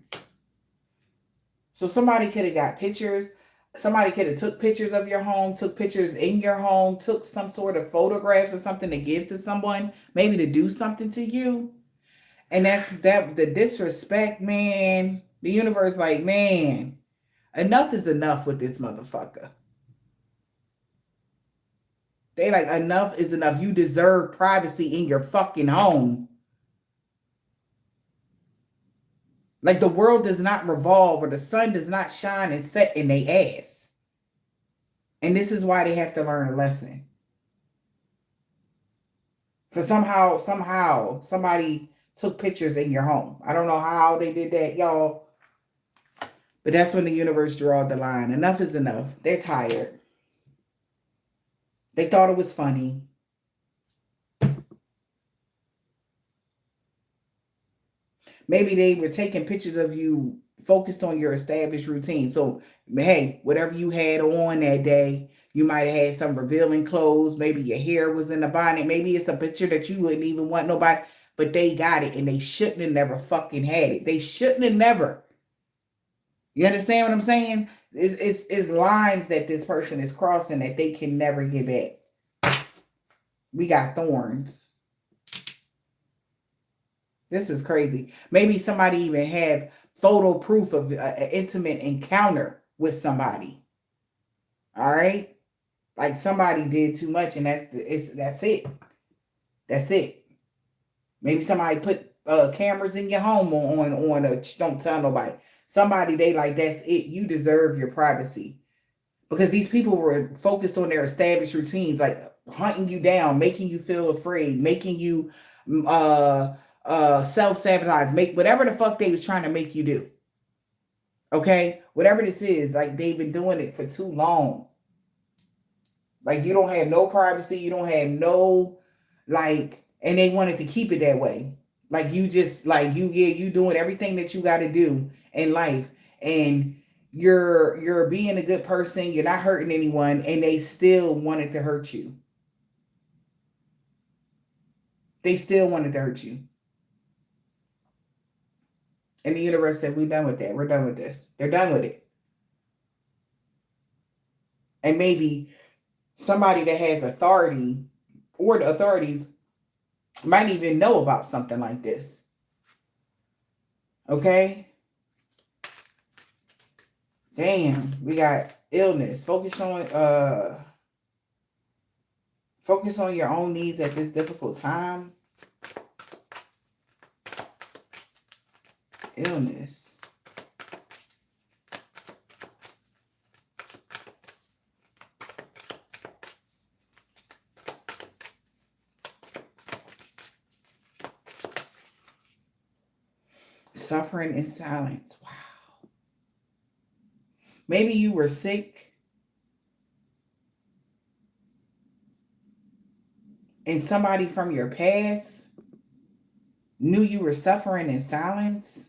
So somebody could have got pictures. Somebody could have took pictures of your home, took pictures in your home, took some sort of photographs or something to give to someone, maybe to do something to you. And the disrespect, man. The universe like, man, enough is enough with this motherfucker. They like, enough is enough. You deserve privacy in your fucking home. Like, the world does not revolve or the sun does not shine and set in their ass. And this is why they have to learn a lesson. Because somehow, somebody took pictures in your home. I don't know how they did that, y'all. But that's when the universe draws the line. Enough is enough. They're tired. They thought it was funny. Maybe they were taking pictures of you focused on your established routine. So, hey, whatever you had on that day, you might have had some revealing clothes. Maybe your hair was in a bonnet. Maybe it's a picture that you wouldn't even want nobody, but they got it and they shouldn't have never fucking had it. They shouldn't have never. You understand what I'm saying? It's lines that this person is crossing that they can never get back. We got thorns. This is crazy. Maybe somebody even have photo proof of an intimate encounter with somebody. All right? Like, somebody did too much and that's it. That's it. Maybe somebody put cameras in your home on a, don't tell nobody. Somebody, they like, that's it. You deserve your privacy. Because these people were focused on their established routines, like hunting you down, making you feel afraid, making you self-sabotage, make whatever the fuck they was trying to make you do. Okay? Whatever this is, like, they've been doing it for too long. Like, you don't have no privacy. You don't have no, like, and they wanted to keep it that way. Like, you just, like, you doing everything that you got to do in life. And you're being a good person. You're not hurting anyone. And they still wanted to hurt you. They still wanted to hurt you. And the universe said, we're done with that. We're done with this. They're done with it. And maybe somebody that has authority or the authorities might even know about something like this. Okay? Damn, we got illness. Focus on your own needs at this difficult time. Illness. Suffering in silence. Wow. Maybe you were sick and somebody from your past knew you were suffering in silence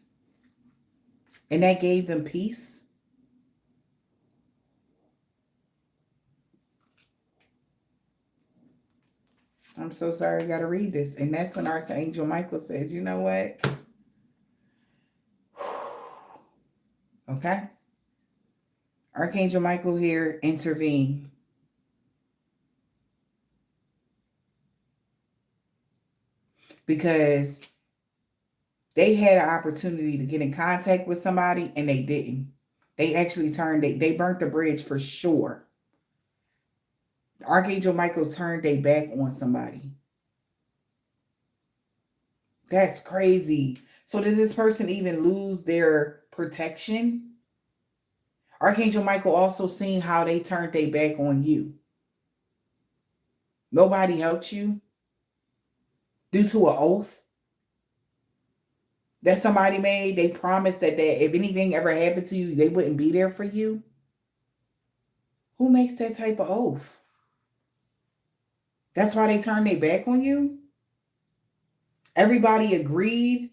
and that gave them peace. I'm so sorry, I got to read this. And that's when Archangel Michael said, you know what? Okay. Archangel Michael here, intervene. Because they had an opportunity to get in contact with somebody and they didn't. They actually they burnt the bridge for sure. Archangel Michael turned their back on somebody. That's crazy. So does this person even lose their protection? Archangel Michael also seen how they turned their back on you. Nobody helped you due to an oath that somebody made. They promised that if anything ever happened to you, they wouldn't be there for you. Who makes that type of oath? That's why they turned their back on you? Everybody agreed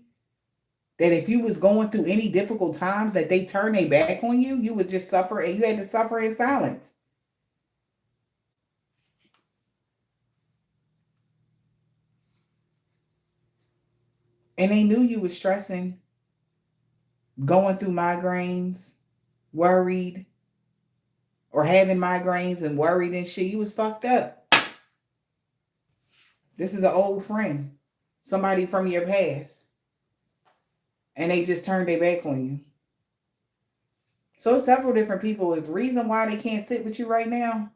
that if you was going through any difficult times that they turn their back on you, you would just suffer, and you had to suffer in silence. And they knew you were stressing, going through migraines, worried, or having migraines and worried and shit. You was fucked up. This is an old friend, somebody from your past. And they just turned their back on you. So several different people is the reason why they can't sit with you right now.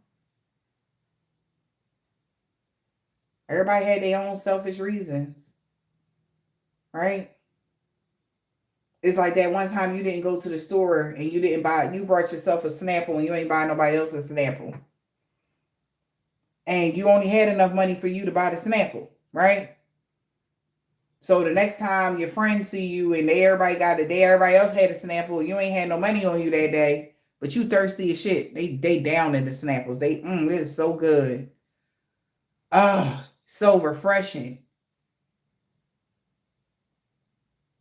Everybody had their own selfish reasons. Right? It's like that one time you didn't go to the store and you brought yourself a Snapple and you ain't buy nobody else a Snapple. And you only had enough money for you to buy the Snapple, right? So the next time your friends see you and everybody else had a Snapple, you ain't had no money on you that day, but you thirsty as shit. They down in the Snapples. This is so good. So refreshing.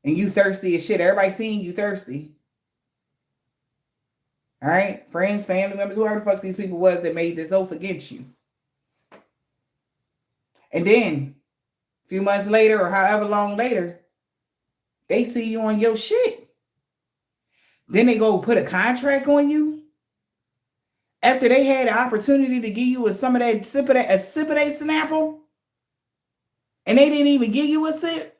And you thirsty as shit. Everybody seeing you thirsty. All right? Friends, family members, whoever the fuck these people was that made this oath against you. And then, a few months later or however long later, they see you on your shit. Then they go put a contract on you. After they had the opportunity to give you some of that a sip of that Snapple. And they didn't even give you a sip.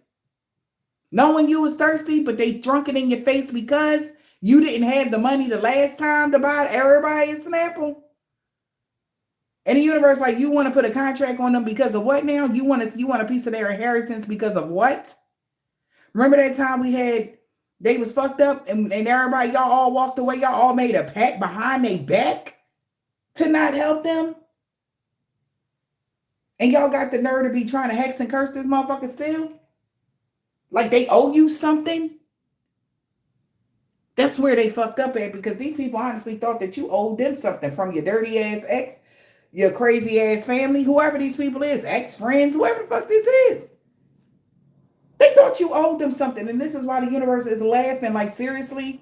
Knowing you was thirsty, but they drunk it in your face because you didn't have the money the last time to buy everybody a Snapple. And the universe, like, you want to put a contract on them because of what now? You want a piece of their inheritance because of what? Remember that time they was fucked up and everybody, y'all all walked away. Y'all all made a pact behind their back to not help them. And y'all got the nerve to be trying to hex and curse this motherfucker still? Like they owe you something? That's where they fucked up at, because these people honestly thought that you owed them something from your dirty ass ex. your crazy ass family, whoever these people is, ex-friends, whoever the fuck this is. They thought you owed them something. And this is why the universe is laughing. Like, seriously?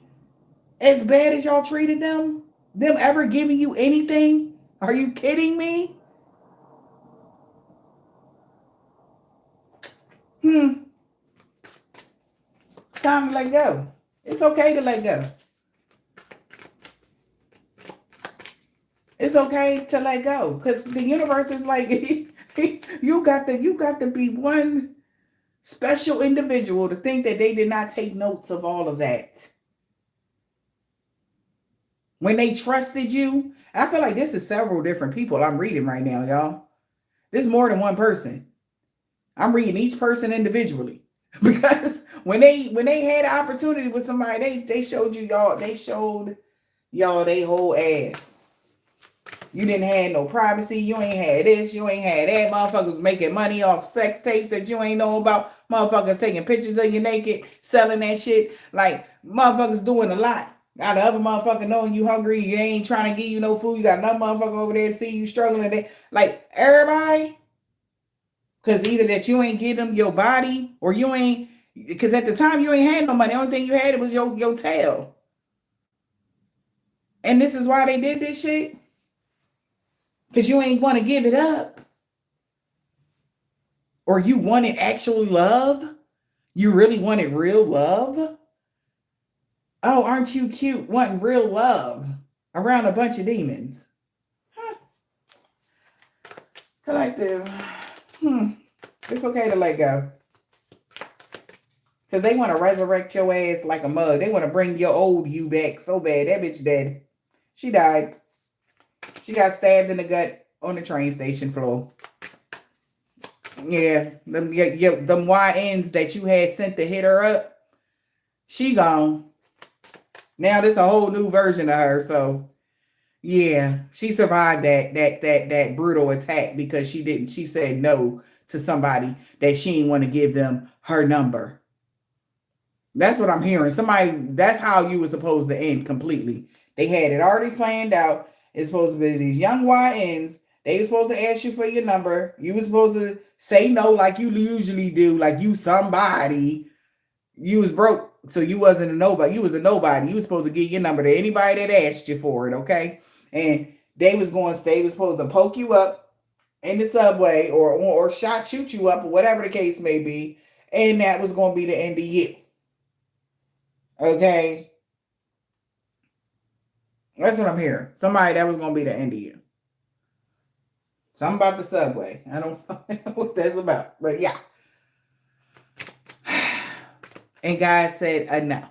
As bad as y'all treated them? Them ever giving you anything? Are you kidding me? It's time to let go. It's okay to let go. It's okay to let go. Because the universe is like, you got to be one special individual to think that they did not take notes of all of that. When they trusted you, and I feel like this is several different people I'm reading right now, y'all. This is more than one person. I'm reading each person individually. Because when they had an opportunity with somebody, they showed y'all they whole ass. You didn't have no privacy. You ain't had this. You ain't had that. Motherfuckers making money off sex tape that you ain't know about. Motherfuckers taking pictures of you naked, selling that shit. Like, motherfuckers doing a lot. Got the other motherfucker knowing you hungry. You ain't trying to give you no food. You got another motherfucker over there to see you struggling. Like, everybody. Because either that you ain't give them your body or you ain't. Because at the time you ain't had no money. The only thing you had was your tail. And this is why they did this shit. Because you ain't want to give it up. Or you wanted actual love. You really wanted real love. Oh, aren't you cute wanting real love around a bunch of demons? Huh. Collective. It's okay to let go. Because they want to resurrect your ass like a mug. They want to bring your old you back so bad. That bitch dead. She died. She got stabbed in the gut on the train station floor. Yeah, them YNs that you had sent to hit her up, she gone. Now there's a whole new version of her. So yeah, she survived that brutal attack because she said no to somebody that she didn't want to give them her number. That's what I'm hearing. That's how you were supposed to end completely. They had it already planned out. It's supposed to be these young YNs. They were supposed to ask you for your number. You were supposed to say no like you usually do, like you somebody. You was broke, so you wasn't a nobody. You was a nobody. You was supposed to give your number to anybody that asked you for it, okay? And they was supposed to poke you up in the subway or shoot you up or whatever the case may be, and that was going to be the end of you. Okay? That's what I'm hearing. Somebody that was going to be the end of you. Something about the subway. I don't know what that's about. But yeah. And God said, no.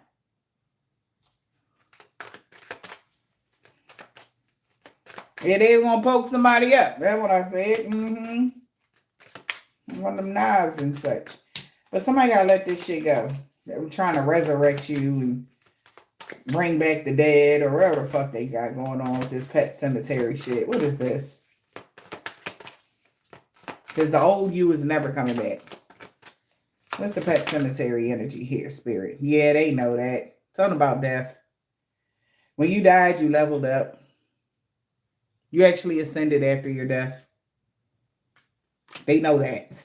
Yeah, they was going to poke somebody up. That's what I said. One of them knives and such. But somebody got to let this shit go. They were trying to resurrect you and bring back the dead or whatever the fuck they got going on with this pet cemetery shit. What is this? Because the old you is never coming back. What's the pet cemetery energy here, spirit? Yeah, they know that. Something about death. When you died, you leveled up. You actually ascended after your death. They know that.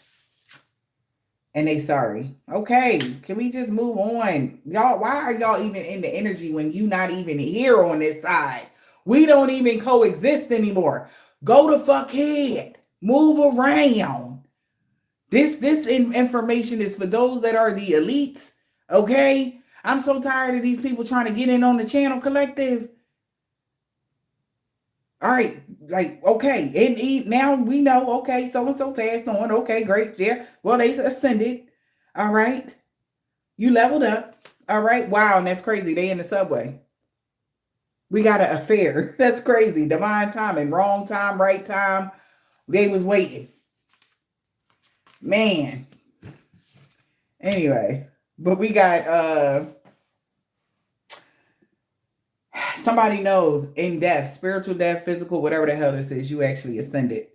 And they sorry. Okay, can we just move on? Y'all, why are y'all even in the energy when you not even here on this side? We don't even coexist anymore. Go the fuck ahead. Move around. This information is for those that are the elites. Okay? I'm so tired of these people trying to get in on the channel collective. All right, like, okay, and now we know, okay, so-and-so passed on, okay, great, yeah, well, they ascended, all right, you leveled up, all right, wow, and that's crazy, they in the subway, we got an affair, that's crazy, divine timing, wrong time, right time, they was waiting, man, anyway, but we got, somebody knows in death, spiritual death, physical, whatever the hell this is, you actually ascended.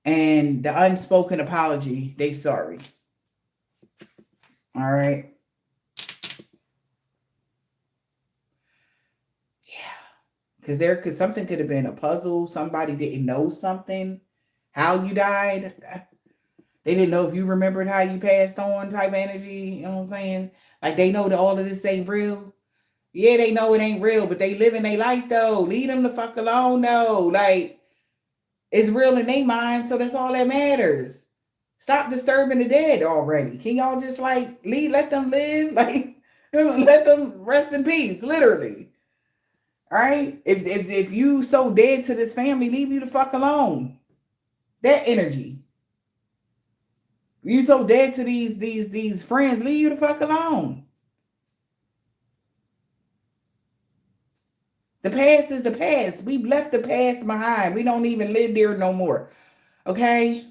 And the unspoken apology, they sorry. All right. Yeah. Because something could have been a puzzle. Somebody didn't know something, how you died. They didn't know if you remembered how you passed on type energy. You know what I'm saying? Like they know that all of this ain't real. Yeah, they know it ain't real, but they living their life though. Leave them the fuck alone though. Like it's real in their mind, so that's all that matters. Stop disturbing the dead already. Can y'all just like leave, let them live? Like let them rest in peace, literally. All right? If you so dead to this family, leave you the fuck alone. That energy. You so dead to these friends, leave you the fuck alone. The past is the past. We've left the past behind. We don't even live there no more. Okay?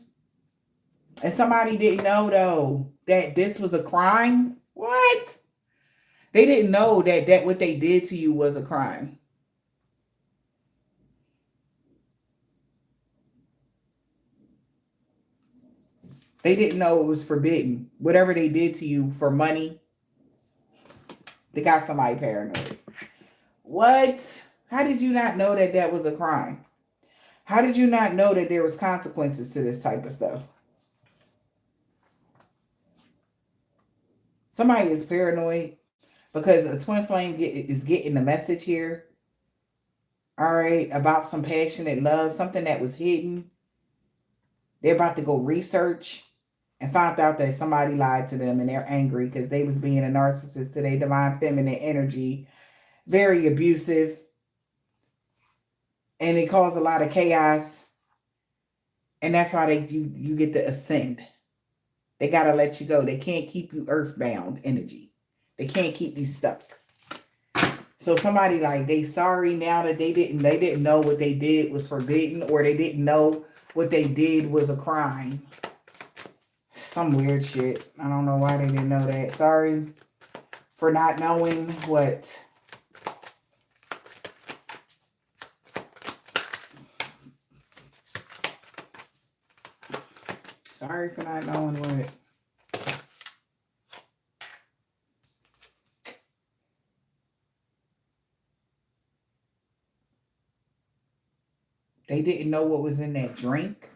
And somebody didn't know though that this was a crime. What? They didn't know that what they did to you was a crime. They didn't know it was forbidden. Whatever they did to you for money, they got somebody paranoid. What? How did you not know that was a crime? How did you not know that there was consequences to this type of stuff? Somebody is paranoid because a twin flame is getting the message here. All right, about some passionate love, something that was hidden. They're about to go research and found out that somebody lied to them and they're angry because they was being a narcissist to their divine feminine energy, very abusive, and it caused a lot of chaos. And that's why you get to ascend. They gotta let you go. They can't keep you earthbound energy. They can't keep you stuck. So somebody like they sorry now that they didn't know what they did was forbidden, or they didn't know what they did was a crime. Some weird shit. I don't know why they didn't know that. Sorry for not knowing what. Sorry for not knowing what. They didn't know what was in that drink.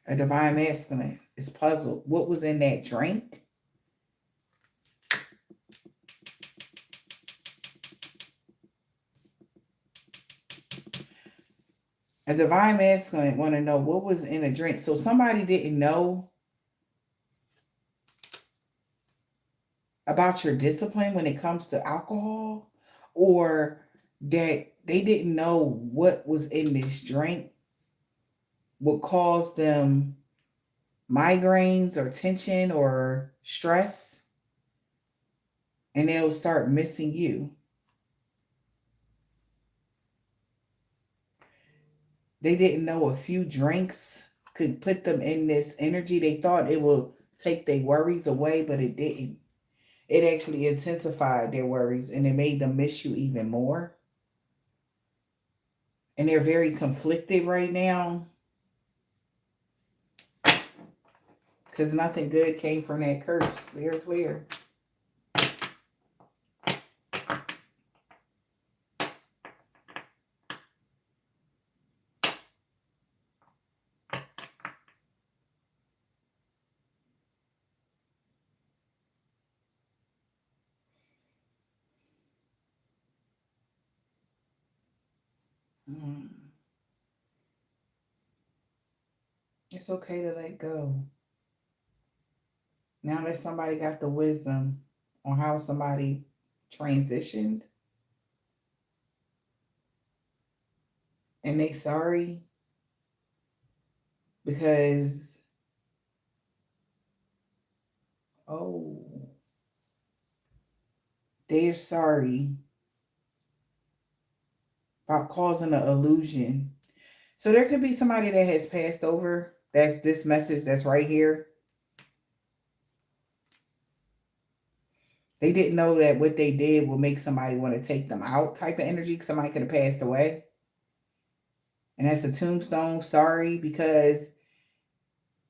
A divine masculine is puzzled. What was in that drink? A divine masculine want to know what was in a drink. So somebody didn't know about your discipline when it comes to alcohol, or that they didn't know what was in this drink would cause them migraines or tension or stress, and they'll start missing you. They didn't know a few drinks could put them in this energy. They thought it will take their worries away, but it didn't. It actually intensified their worries and it made them miss you even more. And they're very conflicted right now because nothing good came from that curse. They're clear. It's okay to let go. Now that somebody got the wisdom on how somebody transitioned and they sorry because, they're sorry about causing an illusion. So there could be somebody that has passed over. That's this message that's right here. They didn't know that what they did will make somebody want to take them out type of energy. Somebody could have passed away. And that's a tombstone. Sorry, because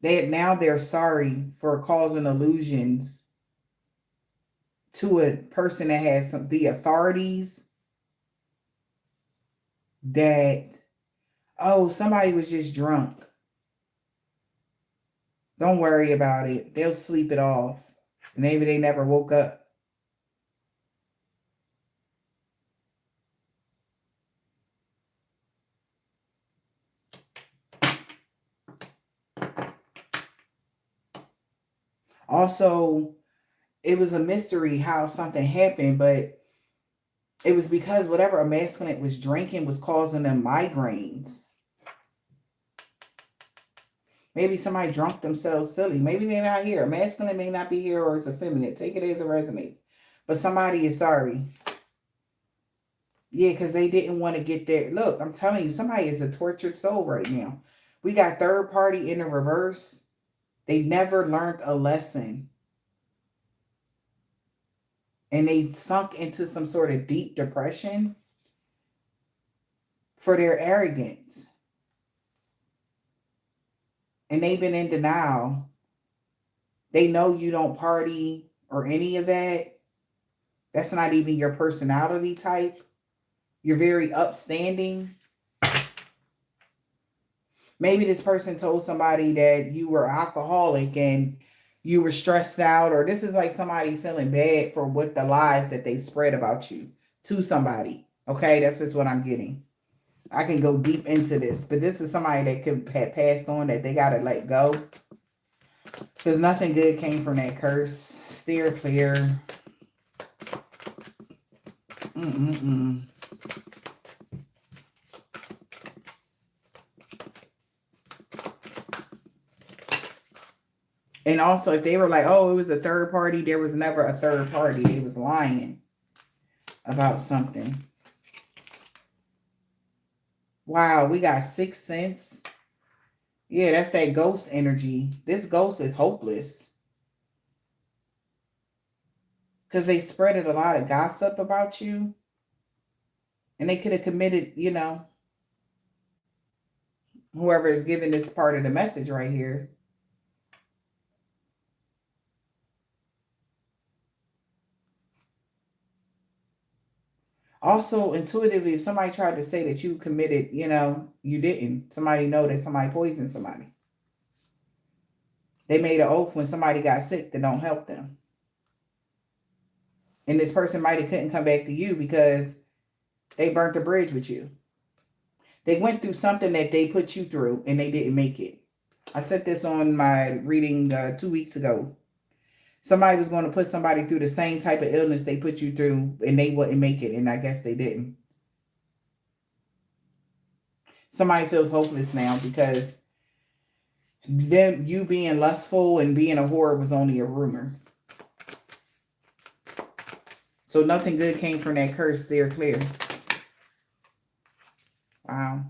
they're sorry for causing illusions to a person that has the authorities that, oh, somebody was just drunk. Don't worry about it. They'll sleep it off. Maybe they never woke up. Also, it was a mystery how something happened, but it was because whatever a masculine was drinking was causing them migraines. Maybe somebody drunk themselves silly. Maybe they're not here. A masculine may not be here, or it's a feminine. Take it as it resonates. But somebody is sorry. Yeah, because they didn't want to get there. Look, I'm telling you, somebody is a tortured soul right now. We got third party in the reverse. They never learned a lesson. And they sunk into some sort of deep depression for their arrogance. And they've been in denial. They know you don't party or any of that. That's not even your personality type. You're very upstanding. Maybe this person told somebody that you were alcoholic and you were stressed out, or this is like somebody feeling bad for what the lies that they spread about you to somebody. Okay, that's just what I'm getting. I can go deep into this, but this is somebody that could have passed on that they got to let go. Because nothing good came from that curse. Steer clear. And also, if they were like, oh, it was a third party, there was never a third party. They was lying about something. Wow, we got 6 cents. Yeah, that's that ghost energy. This ghost is hopeless. Because they spreaded a lot of gossip about you. And they could have committed, you know, whoever is giving this part of the message right here. Also, intuitively, if somebody tried to say that you committed, you know, you didn't. Somebody know that somebody poisoned somebody. They made an oath when somebody got sick to don't help them. And this person might have couldn't come back to you because they burnt the bridge with you. They went through something that they put you through and they didn't make it. I said this on my reading 2 weeks ago. Somebody was going to put somebody through the same type of illness they put you through and they wouldn't make it. And I guess they didn't. Somebody feels hopeless now because them, you being lustful and being a whore was only a rumor. So nothing good came from that curse. They're clear. Wow.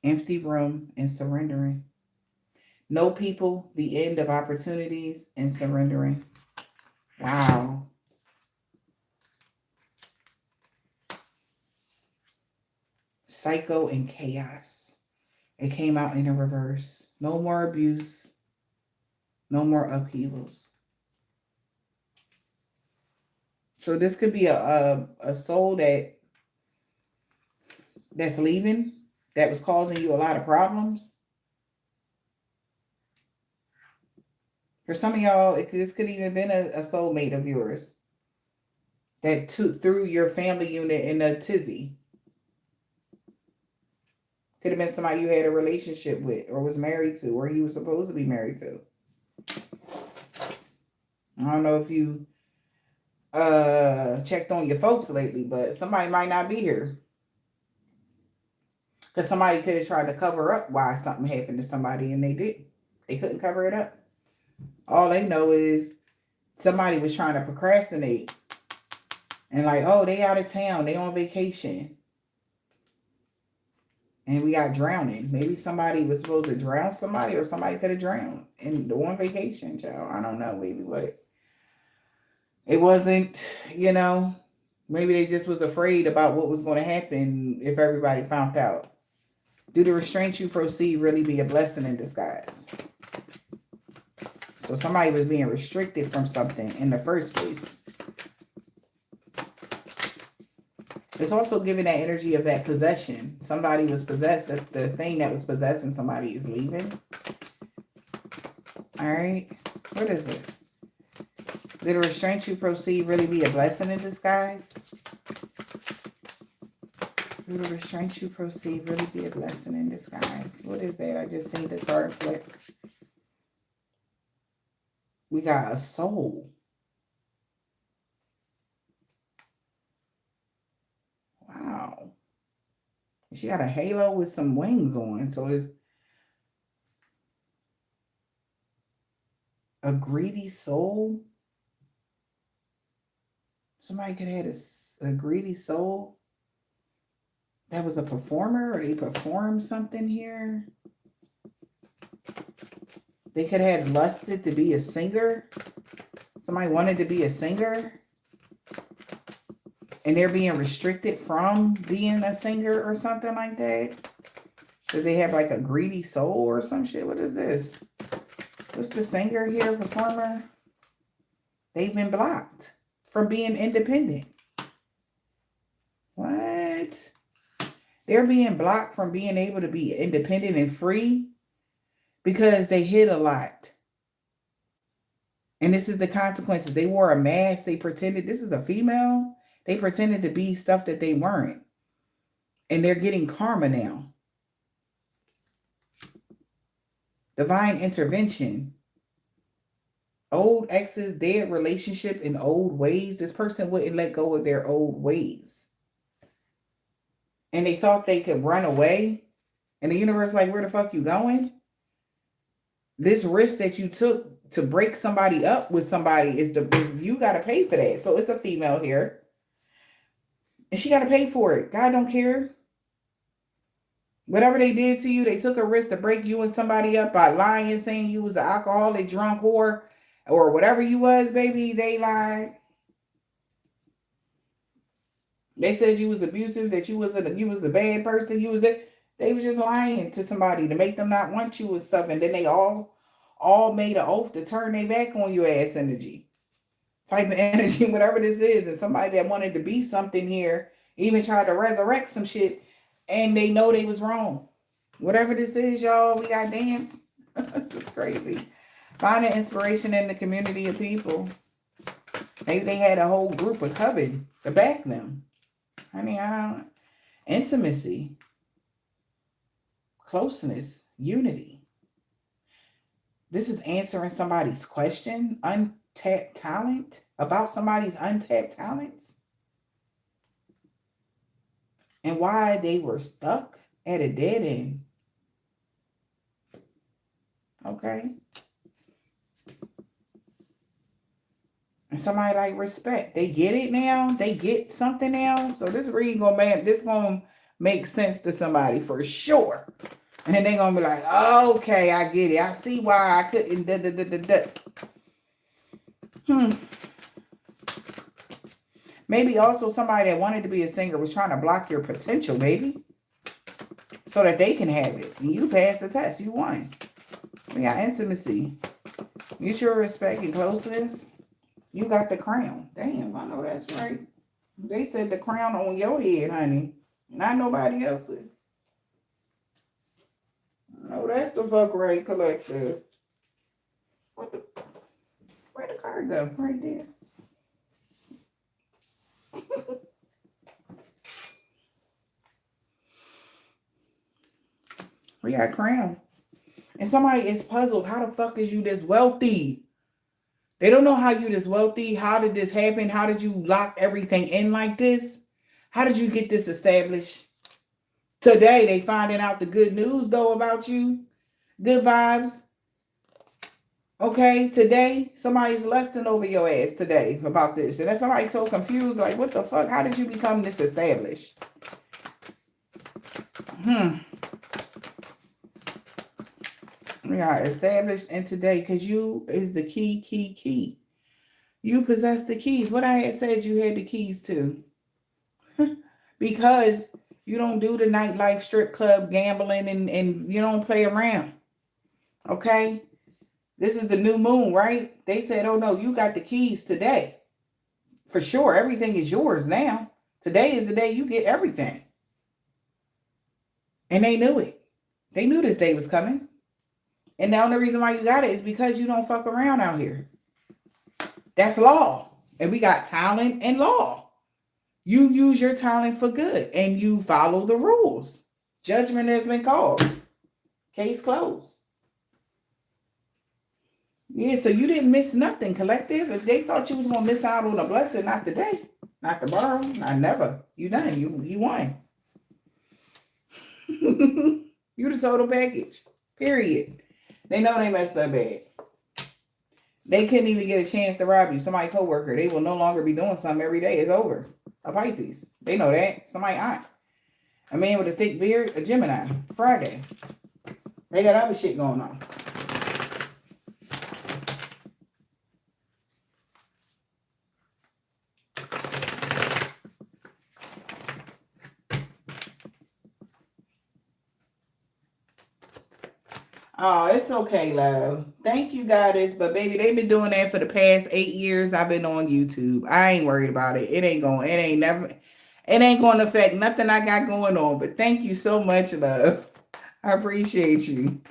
Empty room and surrendering. No people, the end of opportunities, and surrendering. Wow. Psycho and chaos. It came out in a reverse. No more abuse. No more upheavals. So this could be a soul that's leaving, that was causing you a lot of problems. For some of y'all, this could even been a soulmate of yours that through your family unit in a tizzy. Could have been somebody you had a relationship with or was married to or you were supposed to be married to. I don't know if you checked on your folks lately, but somebody might not be here. Because somebody could have tried to cover up why something happened to somebody and they didn't. They couldn't cover it up. All they know is somebody was trying to procrastinate. And like, oh, they out of town. They on vacation. And we got drowning. Maybe somebody was supposed to drown somebody or somebody could have drowned and on vacation, child. I don't know, maybe, but it wasn't, you know, maybe they just was afraid about what was going to happen if everybody found out. Do the restraint you proceed really be a blessing in disguise? So somebody was being restricted from something in the first place. It's also giving that energy of that possession. Somebody was possessed. The thing that was possessing somebody is leaving. All right. What is this? Will the restraint you proceed really be a blessing in disguise? Will the restraint you proceed really be a blessing in disguise? What is that? I just seen the card flip. We got a soul. Wow. She got a halo with some wings on. So it's a greedy soul. Somebody could have had a greedy soul that was a performer, or they performed something here. They could have lusted to be a singer. Somebody wanted to be a singer, and they're being restricted from being a singer or something like that. Does they have like a greedy soul or some shit? What is this? What's the singer here, performer? They've been blocked from being independent. What? They're being blocked from being able to be independent and free because they hid a lot. And this is the consequences. They wore a mask. They pretended this is a female. They pretended to be stuff that they weren't. And they're getting karma now. Divine intervention. Old exes, dead relationship in old ways. This person wouldn't let go of their old ways. And they thought they could run away. And the universe like, where the fuck you going? This risk that you took to break somebody up with somebody is you got to pay for that. So it's a female here. And she got to pay for it. God don't care. Whatever they did to you, they took a risk to break you and somebody up by lying, saying you was an alcoholic, drunk whore, or whatever you was, baby. They lied. They said you was abusive, that you was a bad person. They was just lying to somebody to make them not want you and stuff. And then they all made an oath to turn their back on your ass energy. Type of energy, whatever this is. And somebody that wanted to be something here even tried to resurrect some shit. And they know they was wrong. Whatever this is, y'all, we got dance. This is crazy. Finding inspiration in the community of people. Maybe they had a whole group of coven to back them. Intimacy. Closeness. Unity. This is answering somebody's question. Untapped talent. About somebody's untapped talents. And why they were stuck at a dead end. Okay. And somebody like respect. They get it now. They get something now. So this reading gonna make sense to somebody for sure. And then they're gonna be like, okay, I get it. I see why I couldn't. Maybe also somebody that wanted to be a singer was trying to block your potential, maybe. So that they can have it. And you passed the test. You won. We got intimacy. Mutual respect and closeness. You got the crown. Damn, I know that's right. They said the crown on your head, honey. Not nobody else's. No, that's the fuck right, collective. Where'd the card go? Right there. We got crown. And somebody is puzzled. How the fuck is you this wealthy? They don't know how you this wealthy. How did this happen? How did you lock everything in like this? How did you get this established? Today, they finding out the good news, though, about you. Good vibes. Okay, today, somebody's lusting over your ass today about this. And then somebody's so confused, like, what the fuck? How did you become this established? We are established in today because you is the key. You possess the keys. What I had said you had the keys to. Because you don't do the nightlife, strip club, gambling, and you don't play around. Okay? This is the new moon, right? They said, oh no, you got the keys today. For sure. Everything is yours now. Today is the day you get everything. And they knew it. They knew this day was coming. And the only reason why you got it is because you don't fuck around out here. That's law. And we got talent and law. You use your talent for good and you follow the rules. Judgment has been called. Case closed. Yeah, so you didn't miss nothing, collective. If they thought you was going to miss out on a blessing, not today, not tomorrow, not never. You done. You won. You the total package. Period. They know they messed up bad. They couldn't even get a chance to rob you. Somebody coworker, they will no longer be doing something every day. It's over. A Pisces. They know that. Somebody aunt. A man with a thick beard, a Gemini. Friday. They got other shit going on. Oh, it's okay, love. Thank you, goddess. But baby, they've been doing that for the past 8 years. I've been on YouTube. I ain't worried about it. It ain't going to affect nothing I got going on. But thank you so much, love. I appreciate you.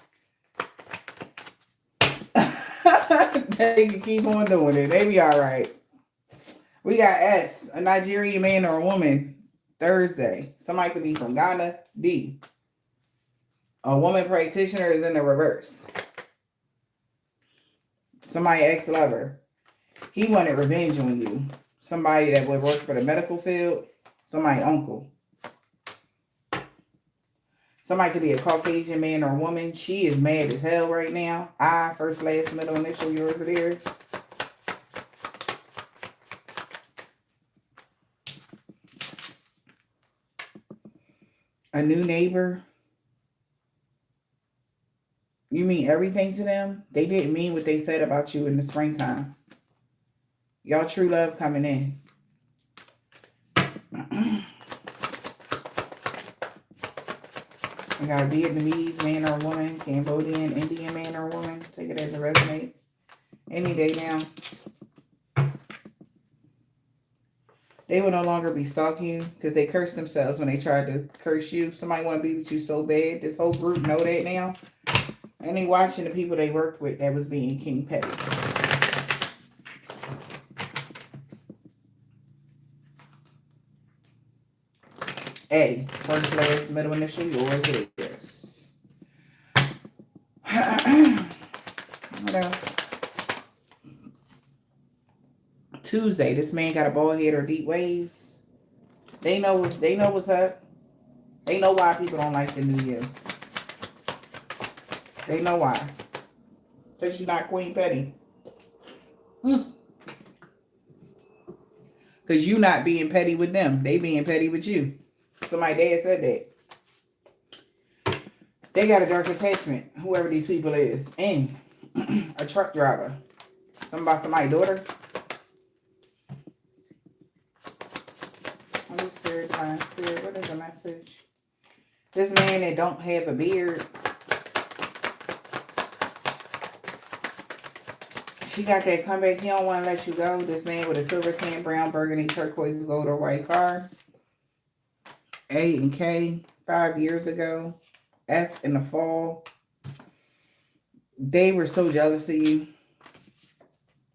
They can keep on doing it. They be all right. We got S, a Nigerian man or a woman, Thursday. Somebody could be from Ghana. D, a woman practitioner is in the reverse. Somebody ex-lover. He wanted revenge on you. Somebody that would work for the medical field. Somebody uncle. Somebody could be a Caucasian man or woman. She is mad as hell right now. I, first, last, middle, initial, yours or theirs. A new neighbor. You mean everything to them? They didn't mean what they said about you in the springtime. Y'all true love coming in. I got a Vietnamese man or woman, Cambodian, Indian man or woman. Take it as it resonates. Any day now. They will no longer be stalking you because they cursed themselves when they tried to curse you. Somebody want to be with you so bad. This whole group know that now. And they watching the people they worked with that was being King Petty. A, first, last, middle, initial, yours, it is. What else? Tuesday, this man got a bald head or deep waves. They know what's up. They know why people don't like the new year. They know why. Because you're not Queen Petty. Because you not being petty with them. They being petty with you. So my dad said that. They got a dark attachment, whoever these people is. And a truck driver. Something about somebody's daughter. Holy Spirit, Divine Spirit, what is the message? This man that don't have a beard. She got that comeback. He don't want to let you go. This man with a silver tan, brown, burgundy, turquoise, gold, or white car. A and K, 5 years ago. F in the fall. They were so jealous of you.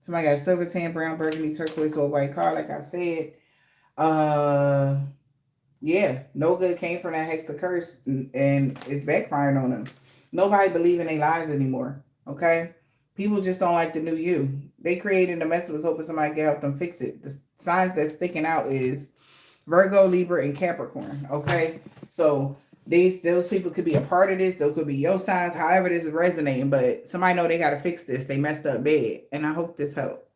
Somebody got a silver tan, brown, burgundy, turquoise, or white car, like I said. Yeah, no good came from that hex of curse, and it's backfiring on them. Nobody believe in their lies anymore. Okay? People just don't like the new you. They created a mess was hoping somebody can help them fix it. The signs that's sticking out is Virgo, Libra, and Capricorn. Okay? So those people could be a part of this. Those could be your signs, however this is resonating. But somebody know they got to fix this. They messed up bad. And I hope this helped.